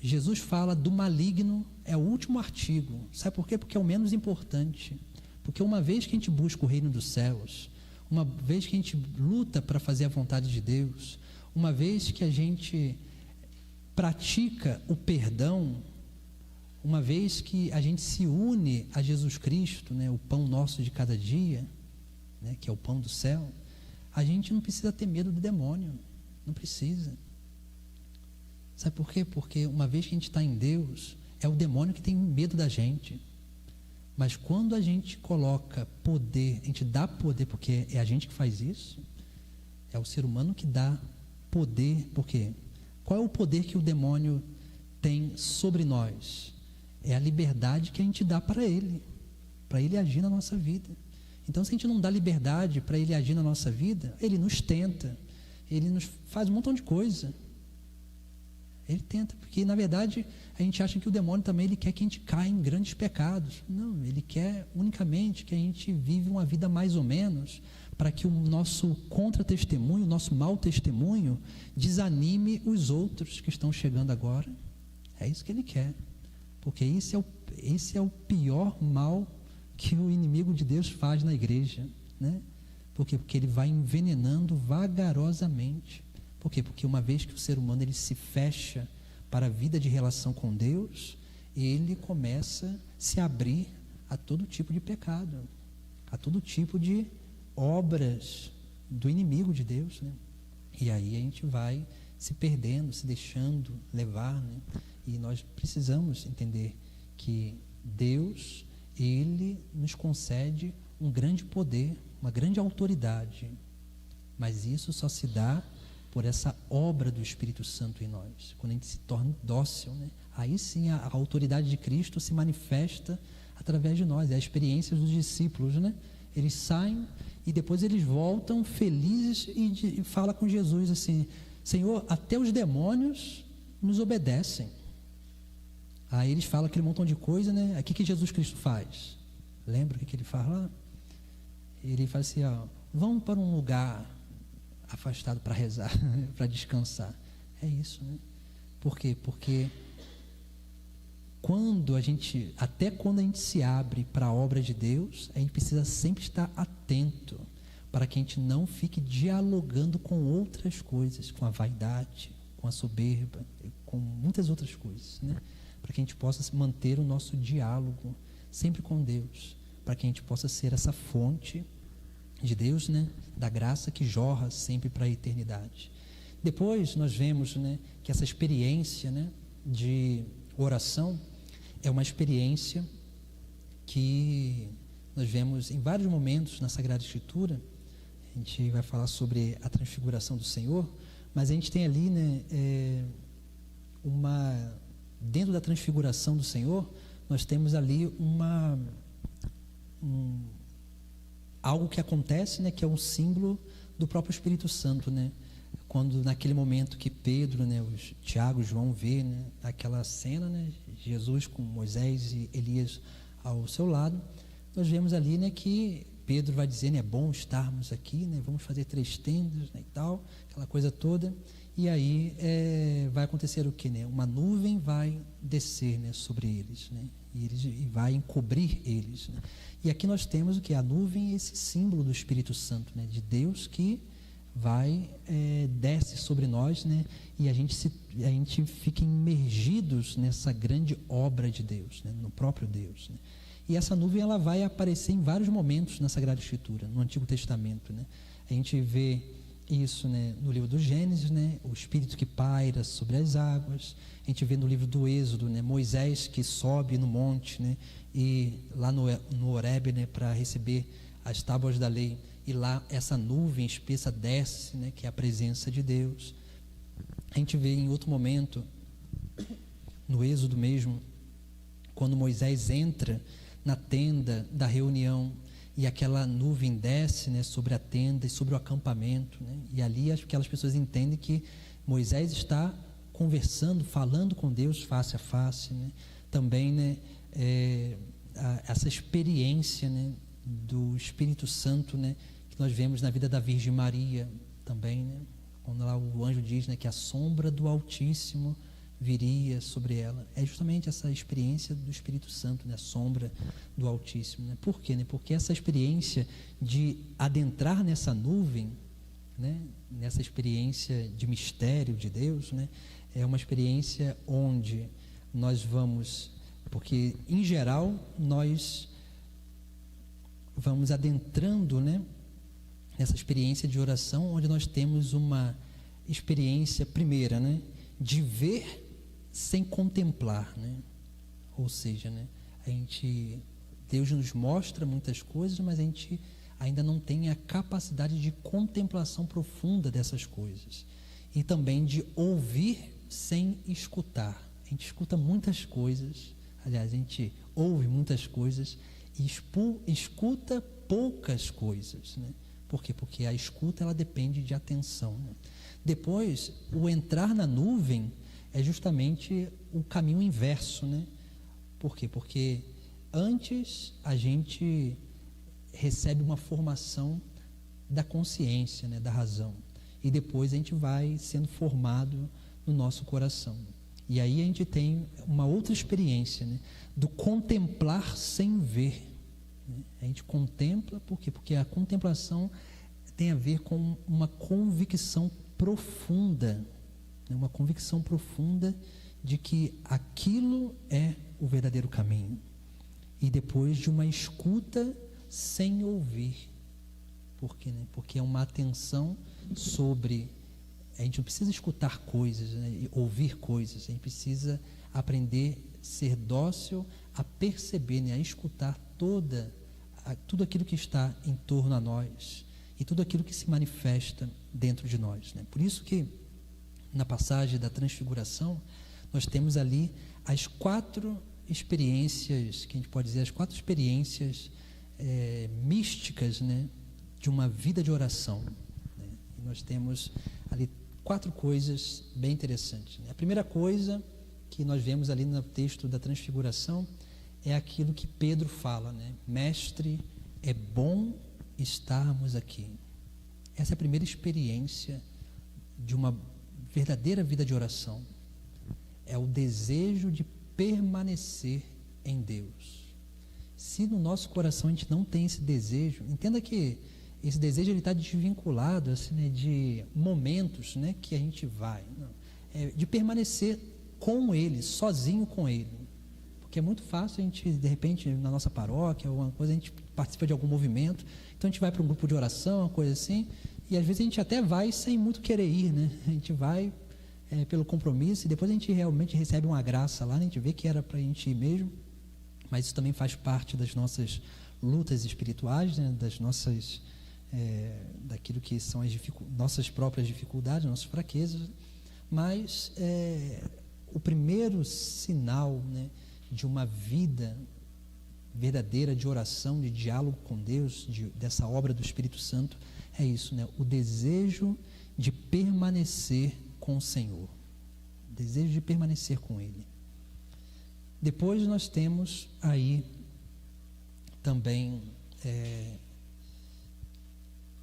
Jesus fala do maligno, é o último artigo. Sabe por quê? Porque é o menos importante. Porque uma vez que a gente busca o reino dos céus, uma vez que a gente luta para fazer a vontade de Deus, uma vez que a gente pratica o perdão, uma vez que a gente se une a Jesus Cristo, né, o pão nosso de cada dia, né, que é o pão do céu, a gente não precisa ter medo do demônio, não precisa. Sabe por quê? Porque uma vez que a gente está em Deus, é o demônio que tem medo da gente. Mas quando a gente coloca poder, a gente dá poder, porque é a gente que faz isso, é o ser humano que dá poder, porque qual é o poder que o demônio tem sobre nós? É a liberdade que a gente dá para ele agir na nossa vida. Então, se a gente não dá liberdade para ele agir na nossa vida, ele nos tenta, ele nos faz um montão de coisa. Ele tenta, porque na verdade a gente acha que o demônio também ele quer que a gente caia em grandes pecados. Não, ele quer unicamente que a gente vive uma vida mais ou menos, para que o nosso contra-testemunho, o nosso mau testemunho, desanime os outros que estão chegando agora. É isso que ele quer, porque esse é o pior mal que o inimigo de Deus faz na igreja, né? Por quê? Porque ele vai envenenando vagarosamente. Por quê? Porque uma vez que o ser humano ele se fecha para a vida de relação com Deus, ele começa a se abrir a todo tipo de pecado, a todo tipo de obras do inimigo de Deus, né? E aí a gente vai se perdendo, se deixando levar, né? E nós precisamos entender que Deus, ele nos concede um grande poder, uma grande autoridade, mas isso só se dá por essa obra do Espírito Santo em nós, quando a gente se torna dócil, né? Aí sim a autoridade de Cristo se manifesta através de nós. É a experiência dos discípulos, né? Eles saem e depois eles voltam felizes e falam com Jesus assim: Senhor, até os demônios nos obedecem. Aí eles falam aquele montão de coisa, né? O que Jesus Cristo faz? Lembra o que ele faz lá? Ele fala assim: ó, vão para um lugar afastado para rezar, para descansar. É isso, né? Por quê? Porque até quando a gente se abre para a obra de Deus, a gente precisa sempre estar atento para que a gente não fique dialogando com outras coisas, com a vaidade, com a soberba, com muitas outras coisas, né? Para que a gente possa manter o nosso diálogo sempre com Deus, para que a gente possa ser essa fonte de Deus, né, da graça que jorra sempre para a eternidade. Depois nós vemos, né, que essa experiência, né, de oração é uma experiência que nós vemos em vários momentos na Sagrada Escritura. A gente vai falar sobre a transfiguração do Senhor, mas a gente tem ali, né, dentro da transfiguração do Senhor, nós temos ali algo que acontece, né, que é um símbolo do próprio Espírito Santo, né? Quando naquele momento que Pedro, né, Tiago, João vê, né, aquela cena, né, Jesus com Moisés e Elias ao seu lado, nós vemos ali, né, que Pedro vai dizer, né, é bom estarmos aqui, né, vamos fazer 3 tendas, né, e tal, aquela coisa toda. E aí vai acontecer o que, né? Uma nuvem vai descer, né, sobre eles, né? E vai encobrir eles, né? E aqui nós temos o que? A nuvem é esse símbolo do Espírito Santo, né? De Deus que desce sobre nós, né? E a gente fica imergidos nessa grande obra de Deus, né? No próprio Deus, né? E essa nuvem ela vai aparecer em vários momentos na Sagrada Escritura, no Antigo Testamento, né? A gente vê isso, né, no livro do Gênesis, né, o Espírito que paira sobre as águas. A gente vê no livro do Êxodo, né, Moisés que sobe no monte, né, e lá no Horebe, né, para receber as tábuas da lei, e lá essa nuvem espessa desce, né, que é a presença de Deus. A gente vê em outro momento, no Êxodo mesmo, quando Moisés entra na tenda da reunião, e aquela nuvem desce, né, sobre a tenda e sobre o acampamento, né? E ali aquelas pessoas entendem que Moisés está conversando, falando com Deus face a face, né? Também, né, essa experiência, né, do Espírito Santo, né, que nós vemos na vida da Virgem Maria também, né? Quando lá o anjo diz, né, que a sombra do Altíssimo viria sobre ela, é justamente essa experiência do Espírito Santo, né? A sombra do Altíssimo, né? Por quê? Né? Porque essa experiência de adentrar nessa nuvem, né? Nessa experiência de mistério de Deus, né? É uma experiência onde nós vamos, porque em geral nós vamos adentrando, né, nessa experiência de oração, onde nós temos uma experiência primeira, né, de ver sem contemplar, né? Ou seja, né, Deus nos mostra muitas coisas, mas a gente ainda não tem a capacidade de contemplação profunda dessas coisas. E também de ouvir sem escutar. A gente escuta muitas coisas, aliás, a gente ouve muitas coisas e escuta poucas coisas, né? Por quê? Porque a escuta, ela depende de atenção, né? Depois, o entrar na nuvem é justamente o caminho inverso, né? Por quê? Porque antes a gente recebe uma formação da consciência, né? Da razão, e depois a gente vai sendo formado no nosso coração. E aí a gente tem uma outra experiência, né? Do contemplar sem ver, né? A gente contempla, por quê? Porque a contemplação tem a ver com uma convicção profunda, né? Uma convicção profunda de que aquilo é o verdadeiro caminho. E depois de uma escuta sem ouvir. Por quê, né? Porque é uma atenção sobre... A gente não precisa escutar coisas, né? Ouvir coisas. A gente precisa aprender a ser dócil, a perceber, né? A escutar tudo aquilo que está em torno a nós e tudo aquilo que se manifesta dentro de nós, né? Por isso que na passagem da transfiguração nós temos ali as 4 experiências, que a gente pode dizer, as 4 experiências místicas, né? De uma vida de oração, né? E nós temos ali 4 coisas bem interessantes, né? A primeira coisa que nós vemos ali no texto da transfiguração é aquilo que Pedro fala, né? Mestre, é bom estarmos aqui. Essa é a primeira experiência de uma verdadeira vida de oração. É o desejo de permanecer em Deus. Se no nosso coração a gente não tem esse desejo, entenda que esse desejo está desvinculado assim, né, de momentos, né, que a gente vai, não, de permanecer com Ele, sozinho com Ele. Porque é muito fácil a gente, de repente, na nossa paróquia, alguma coisa, a gente participa de algum movimento, então a gente vai para um grupo de oração, uma coisa assim, e às vezes a gente até vai sem muito querer ir, né? A gente vai pelo compromisso, e depois a gente realmente recebe uma graça lá, né? A gente vê que era para a gente ir mesmo, mas isso também faz parte das nossas lutas espirituais, né? Das nossas... daquilo que são as nossas próprias dificuldades, nossas fraquezas, mas o primeiro sinal, né, de uma vida verdadeira de oração, de diálogo com Deus, dessa obra do Espírito Santo, é isso, né, o desejo de permanecer com o Senhor, o desejo de permanecer com Ele. Depois nós temos aí também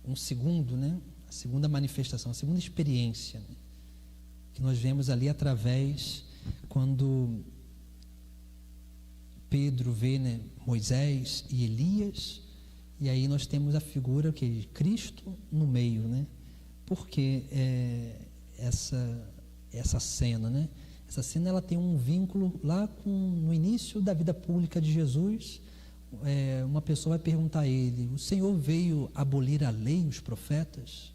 um segundo, né? A segunda manifestação, a segunda experiência, né? Que nós vemos ali através quando Pedro vê, né, Moisés e Elias, e aí nós temos a figura de Cristo no meio, né? Porque essa cena, né? Essa cena ela tem um vínculo lá no início da vida pública de Jesus. Uma pessoa vai perguntar a ele: o Senhor veio abolir a lei e os profetas?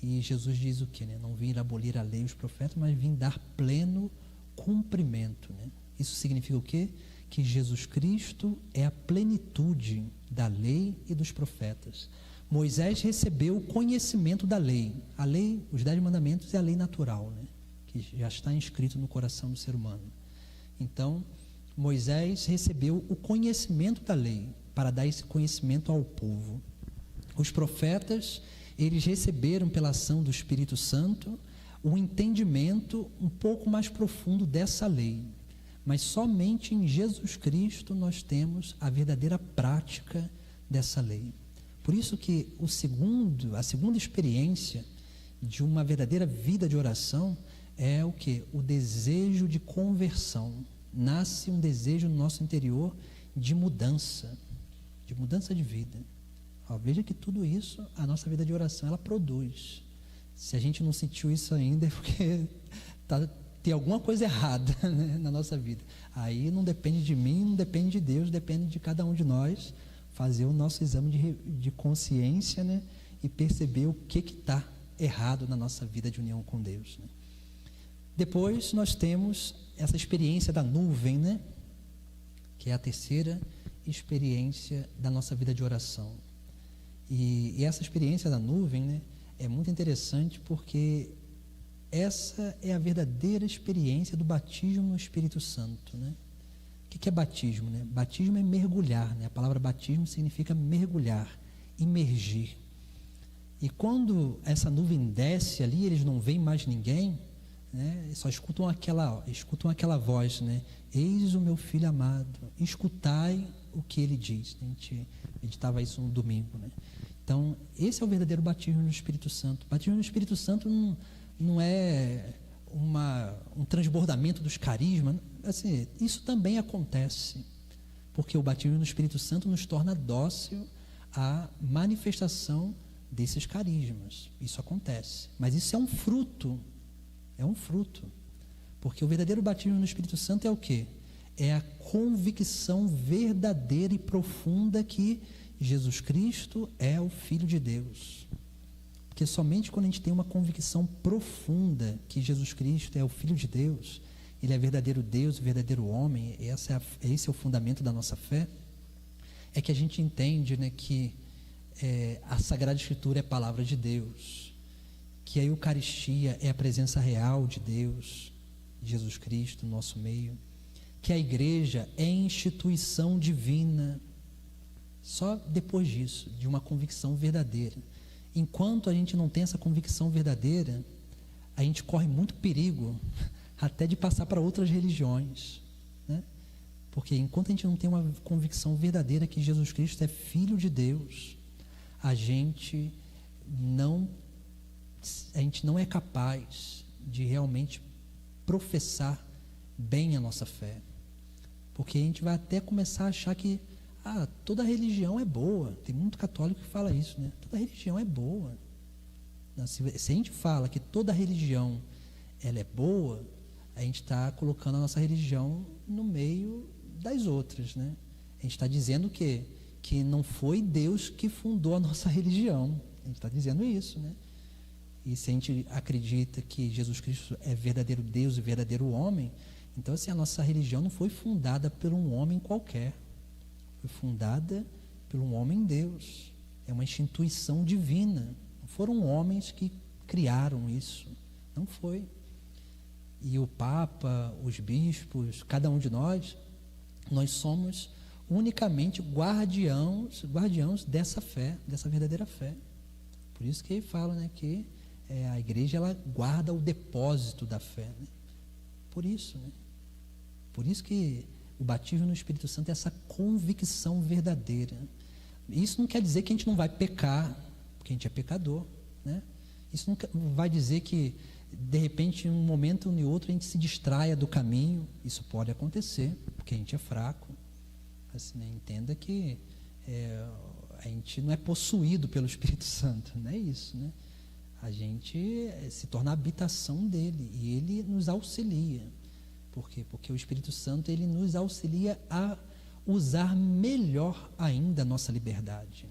E Jesus diz o quê, né? Não vim abolir a lei e os profetas, mas vim dar pleno cumprimento, né? Isso significa o quê? Que Jesus Cristo é a plenitude da lei e dos profetas. Moisés recebeu o conhecimento da lei, a lei, os 10 mandamentos, é a lei natural, né? Que já está inscrito no coração do ser humano. Então, Moisés recebeu o conhecimento da lei para dar esse conhecimento ao povo. Os profetas, eles receberam pela ação do Espírito Santo um entendimento um pouco mais profundo dessa lei. Mas somente em Jesus Cristo nós temos a verdadeira prática dessa lei. Por isso que a segunda experiência de uma verdadeira vida de oração é o quê? O desejo de conversão. Nasce um desejo no nosso interior de mudança de vida. Veja que tudo isso, a nossa vida de oração, ela produz. Se a gente não sentiu isso ainda, é porque tem alguma coisa errada, né, na nossa vida. Aí não depende de mim, não depende de Deus, depende de cada um de nós fazer o nosso exame de consciência, né, e perceber o que está errado na nossa vida de união com Deus, né. Depois nós temos essa experiência da nuvem, né? que é a terceira experiência da nossa vida de oração. E essa experiência da nuvem, né, é muito interessante porque essa é a verdadeira experiência do batismo no Espírito Santo, né? O que é batismo, né? Batismo é mergulhar, né? A palavra batismo significa mergulhar, imergir. E quando essa nuvem desce ali, eles não veem mais ninguém, né? Só escutam aquela voz, né? Eis o meu filho amado, escutai o que ele diz. A gente editava isso no domingo, né? Então, esse é o verdadeiro batismo no Espírito Santo. O batismo no Espírito Santo não é um transbordamento dos carismas. Assim, isso também acontece, porque o batismo no Espírito Santo nos torna dócil à manifestação desses carismas. Isso acontece, mas isso é um fruto, porque o verdadeiro batismo no Espírito Santo é o quê? É a convicção verdadeira e profunda que Jesus Cristo é o Filho de Deus. Porque somente quando a gente tem uma convicção profunda que Jesus Cristo é o Filho de Deus, Ele é verdadeiro Deus, verdadeiro homem, esse é o fundamento da nossa fé, é que a gente entende, né, que a Sagrada Escritura é a palavra de Deus, que a Eucaristia é a presença real de Deus, Jesus Cristo, no nosso meio, que a igreja é instituição divina. Só depois disso, de uma convicção verdadeira. Enquanto a gente não tem essa convicção verdadeira, a gente corre muito perigo até de passar para outras religiões, né? Porque enquanto a gente não tem uma convicção verdadeira que Jesus Cristo é Filho de Deus, a gente não é capaz de realmente professar bem a nossa fé. Porque a gente vai até começar a achar que toda religião é boa. Tem muito católico que fala isso, né? Toda religião é boa. Se a gente fala que toda religião ela é boa, a gente está colocando a nossa religião no meio das outras, né? A gente está dizendo que não foi Deus que fundou a nossa religião. A gente está dizendo isso, né? E se a gente acredita que Jesus Cristo é verdadeiro Deus e verdadeiro homem, então assim, a nossa religião não foi fundada por um homem qualquer. Foi fundada por um homem Deus. É uma instituição divina. Não foram homens que criaram isso. Não foi. E o Papa, os bispos, cada um de nós somos unicamente guardiãos dessa fé, dessa verdadeira fé. Por isso que ele fala, né, que a igreja ela guarda o depósito da fé, né? Por isso, né? Por isso que o batismo no Espírito Santo é essa convicção verdadeira. Isso não quer dizer que a gente não vai pecar, porque a gente é pecador, né? Isso não vai dizer que, de repente, em um momento ou em outro, a gente se distraia do caminho. Isso pode acontecer, porque a gente é fraco. Assim, né? Entenda que a gente não é possuído pelo Espírito Santo, não é isso, né? A gente se torna a habitação dele e ele nos auxilia. Por quê? Porque o Espírito Santo ele nos auxilia a usar melhor ainda a nossa liberdade.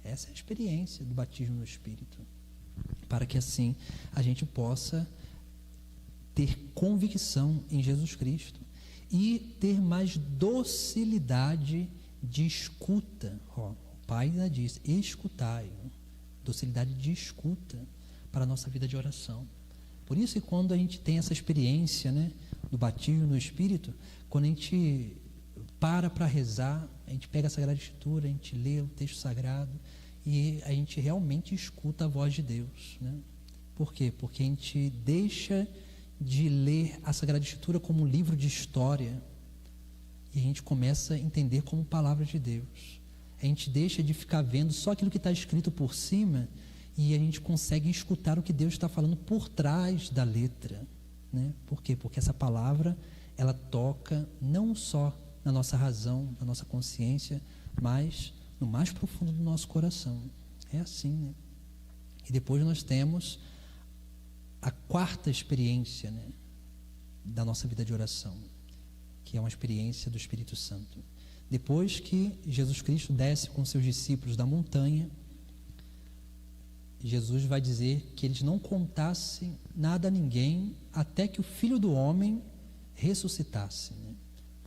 Essa é a experiência do batismo no Espírito, para que assim a gente possa ter convicção em Jesus Cristo e ter mais docilidade de escuta. O Pai ainda diz, escutai, docilidade de escuta para a nossa vida de oração. Por isso que quando a gente tem essa experiência, né, do batismo no Espírito, quando a gente para rezar, a gente pega a Sagrada Escritura, a gente lê o texto sagrado e a gente realmente escuta a voz de Deus, né? Por quê? Porque a gente deixa de ler a Sagrada Escritura como um livro de história e a gente começa a entender como palavra de Deus. A gente deixa de ficar vendo só aquilo que está escrito por cima e a gente consegue escutar o que Deus está falando por trás da letra, né? Por quê? Porque essa palavra ela toca não só na nossa razão, na nossa consciência, mas no mais profundo do nosso coração. É assim, né? E depois nós temos a quarta experiência, né, da nossa vida de oração, que é uma experiência do Espírito Santo. Depois que Jesus Cristo desce com seus discípulos da montanha, Jesus vai dizer que eles não contassem nada a ninguém até que o Filho do Homem ressuscitasse, né?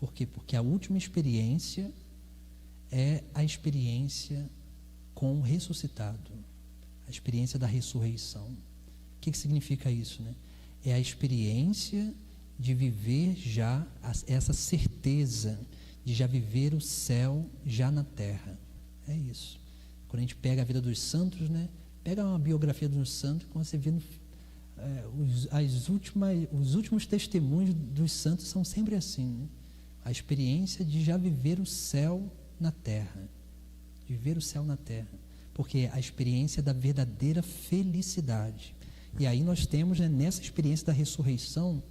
Por quê? Porque a última experiência é a experiência com o ressuscitado, a experiência da ressurreição. O que significa isso, né? É a experiência de viver já essa certeza de já viver o céu já na terra. É isso. Quando a gente pega a vida dos santos, né? Pega uma biografia dos santos, quando você vê os últimos testemunhos dos santos são sempre assim, né? A experiência de já viver o céu na terra, de viver o céu na terra, porque a experiência da verdadeira felicidade. E aí nós temos, né, nessa experiência da ressurreição,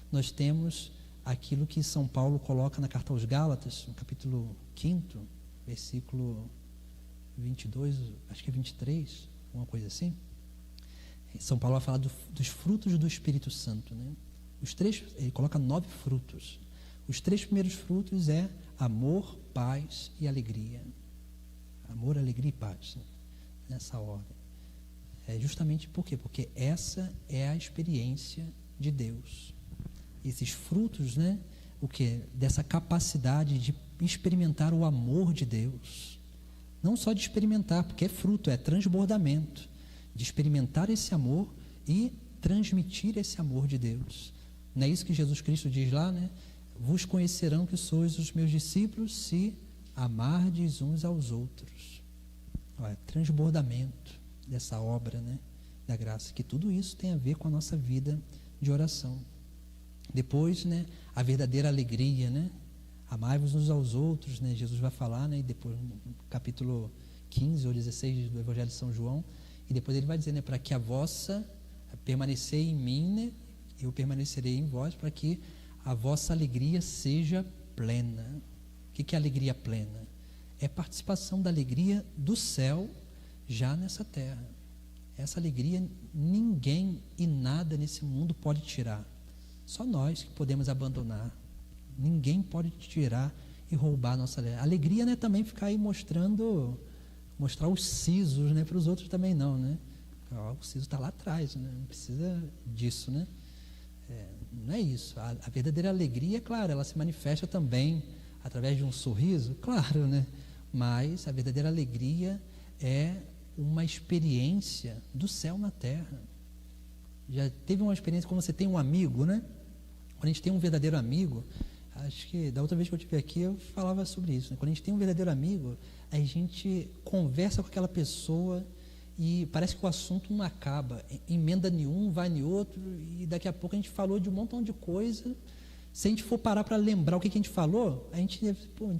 nós temos aquilo que São Paulo coloca na carta aos Gálatas, no capítulo 5, versículo 22, acho que é 23, uma coisa assim. São Paulo vai falar dos frutos do Espírito Santo, né? Ele coloca 9 frutos. Os 3 primeiros frutos é amor, paz e alegria. Amor, alegria e paz, né? Nessa ordem. É justamente por quê? Porque essa é a experiência de Deus. Esses frutos, né? O que? Dessa capacidade de experimentar o amor de Deus. Não só de experimentar, porque é fruto, é transbordamento. De experimentar esse amor e transmitir esse amor de Deus. Não é isso que Jesus Cristo diz lá, né? Vos conhecerão que sois os meus discípulos se amardes uns aos outros. Olha, transbordamento dessa obra, né, da graça, que tudo isso tem a ver com a nossa vida de oração. Depois, né, a verdadeira alegria, né? Amai-vos uns aos outros, né? Jesus vai falar, né? E depois no capítulo 15 ou 16 do Evangelho de São João, e depois ele vai dizer, né, para que a vossa permanecer em mim, né, eu permanecerei em vós, para que a vossa alegria seja plena. O que é alegria plena? É participação da alegria do céu já nessa terra. Essa alegria ninguém e nada nesse mundo pode tirar. Só nós que podemos abandonar. Ninguém pode tirar e roubar a nossa alegria. Alegria não é também ficar aí mostrar os sisos, né, para os outros também não, né? O siso está lá atrás, né? Não precisa disso, né? Não é isso. A verdadeira alegria, claro, ela se manifesta também através de um sorriso, claro, né? Mas a verdadeira alegria é uma experiência do céu na terra. Já teve uma experiência quando você tem um amigo, né? Quando a gente tem um verdadeiro amigo, acho que da outra vez que eu estive aqui eu falava sobre isso, né? Quando a gente tem um verdadeiro amigo, a gente conversa com aquela pessoa e parece que o assunto não acaba, emenda nenhum, vai em outro, e daqui a pouco a gente falou de um montão de coisa. Se a gente for parar para lembrar o que a gente falou, a gente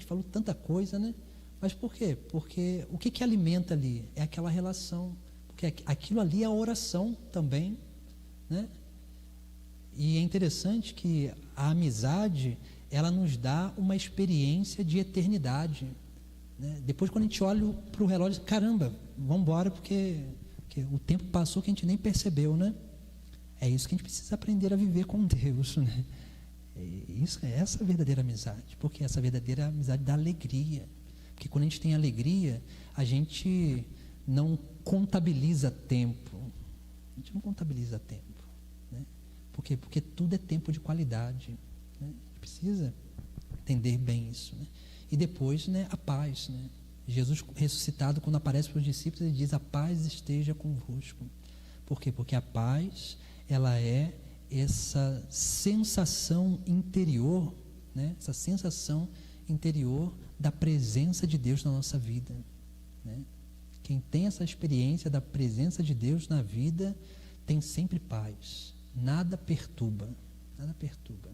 falou tanta coisa, né? Mas por quê? Porque o que alimenta ali é aquela relação, porque aquilo ali é a oração também, né? E é interessante que a amizade, ela nos dá uma experiência de eternidade, né? Depois, quando a gente olha para o relógio, caramba, vamos embora, porque o tempo passou que a gente nem percebeu, né? É isso que a gente precisa aprender a viver com Deus, né? Essa é a verdadeira amizade, porque essa verdadeira amizade dá alegria. Porque quando a gente tem alegria, a gente não contabiliza tempo. A gente não contabiliza tempo, né? Por quê? Porque tudo é tempo de qualidade, né? A gente precisa entender bem isso, né? E depois, né, a paz, né? Jesus ressuscitado, quando aparece para os discípulos, ele diz: a paz esteja convosco. Por quê? Porque a paz, ela é essa sensação interior, né? Essa sensação interior da presença de Deus na nossa vida, né? Quem tem essa experiência da presença de Deus na vida tem sempre paz, nada perturba, nada perturba.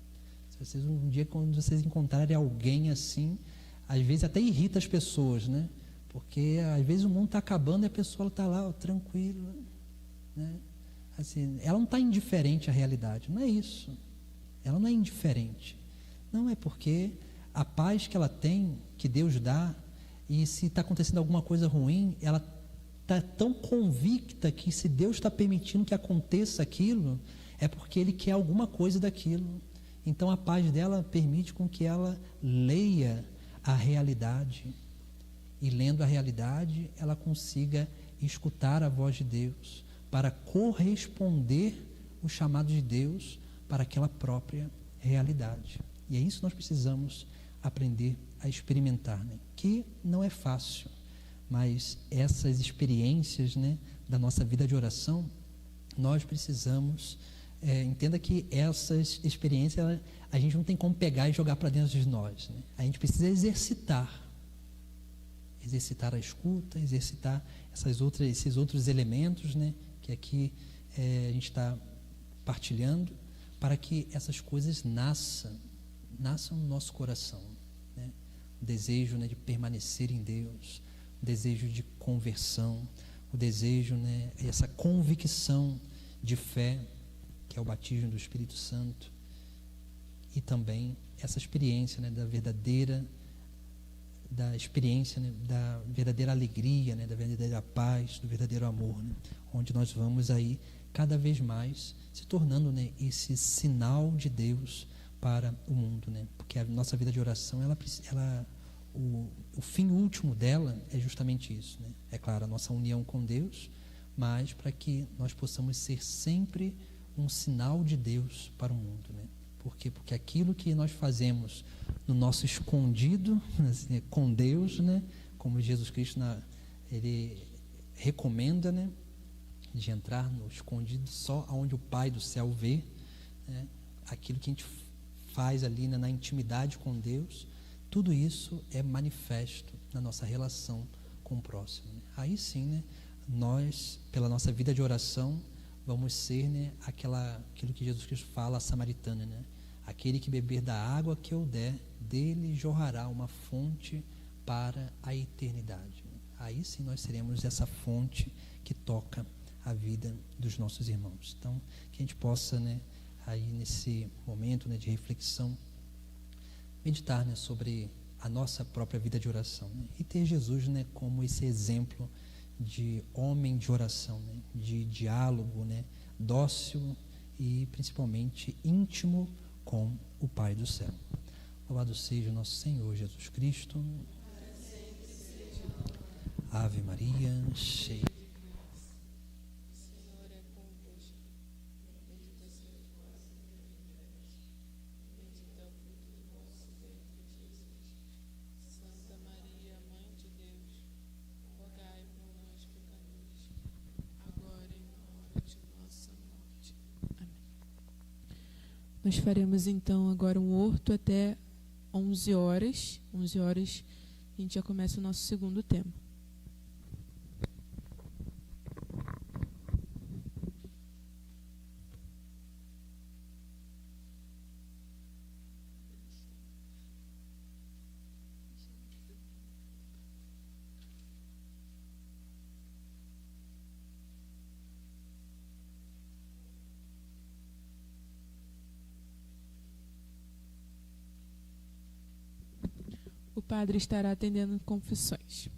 Se vocês um dia, quando vocês encontrarem alguém assim, às vezes até irrita as pessoas, né? Porque às vezes o mundo está acabando e a pessoa está lá, ó, tranquila, né? Assim, ela não está indiferente à realidade, não é isso. Ela não é indiferente. Não, é porque a paz que ela tem, que Deus dá, e se está acontecendo alguma coisa ruim, ela está tão convicta que se Deus está permitindo que aconteça aquilo, é porque Ele quer alguma coisa daquilo. Então a paz dela permite com que ela leia a realidade, e lendo a realidade, ela consiga escutar a voz de Deus, para corresponder o chamado de Deus para aquela própria realidade. E é isso que nós precisamos aprender a experimentar, né? Que não é fácil, mas essas experiências, né, da nossa vida de oração, nós precisamos, entenda que essas experiências, a gente não tem como pegar e jogar para dentro de nós, né? A gente precisa exercitar a escuta, exercitar esses outros elementos, né, que aqui a gente está partilhando, para que essas coisas nasçam no nosso coração, né? O desejo, né, de permanecer em Deus, o desejo de conversão, o desejo, né, essa convicção de fé, que é o batismo do Espírito Santo, e também essa experiência, né, da experiência, né, da verdadeira alegria, né, da verdadeira paz, do verdadeiro amor, né, onde nós vamos aí cada vez mais se tornando, né, esse sinal de Deus para o mundo, né, porque a nossa vida de oração, o fim último dela é justamente isso, né, é claro, a nossa união com Deus, mas para que nós possamos ser sempre um sinal de Deus para o mundo, né? Por quê? Porque aquilo que nós fazemos no nosso escondido, assim, com Deus, né? Como Jesus Cristo ele recomenda, né? De entrar no escondido só onde o Pai do céu vê, né? Aquilo que a gente faz ali, né, na intimidade com Deus, tudo isso é manifesto na nossa relação com o próximo, né? Aí sim, né, nós, pela nossa vida de oração, vamos ser, né, aquilo que Jesus Cristo fala à samaritana, né? Aquele que beber da água que eu der, dele jorrará uma fonte para a eternidade. Aí sim nós seremos essa fonte que toca a vida dos nossos irmãos. Então, que a gente possa, né, aí nesse momento, né, de reflexão, meditar, né, sobre a nossa própria vida de oração, né, e ter Jesus, né, como esse exemplo de homem de oração, né, de diálogo, né, dócil e principalmente íntimo com o Pai do céu. Louvado seja o nosso Senhor Jesus Cristo. Ave Maria, cheia. Nós faremos então agora um horto até 11 horas. 11 horas a gente já começa o nosso segundo tema. O padre estará atendendo confissões.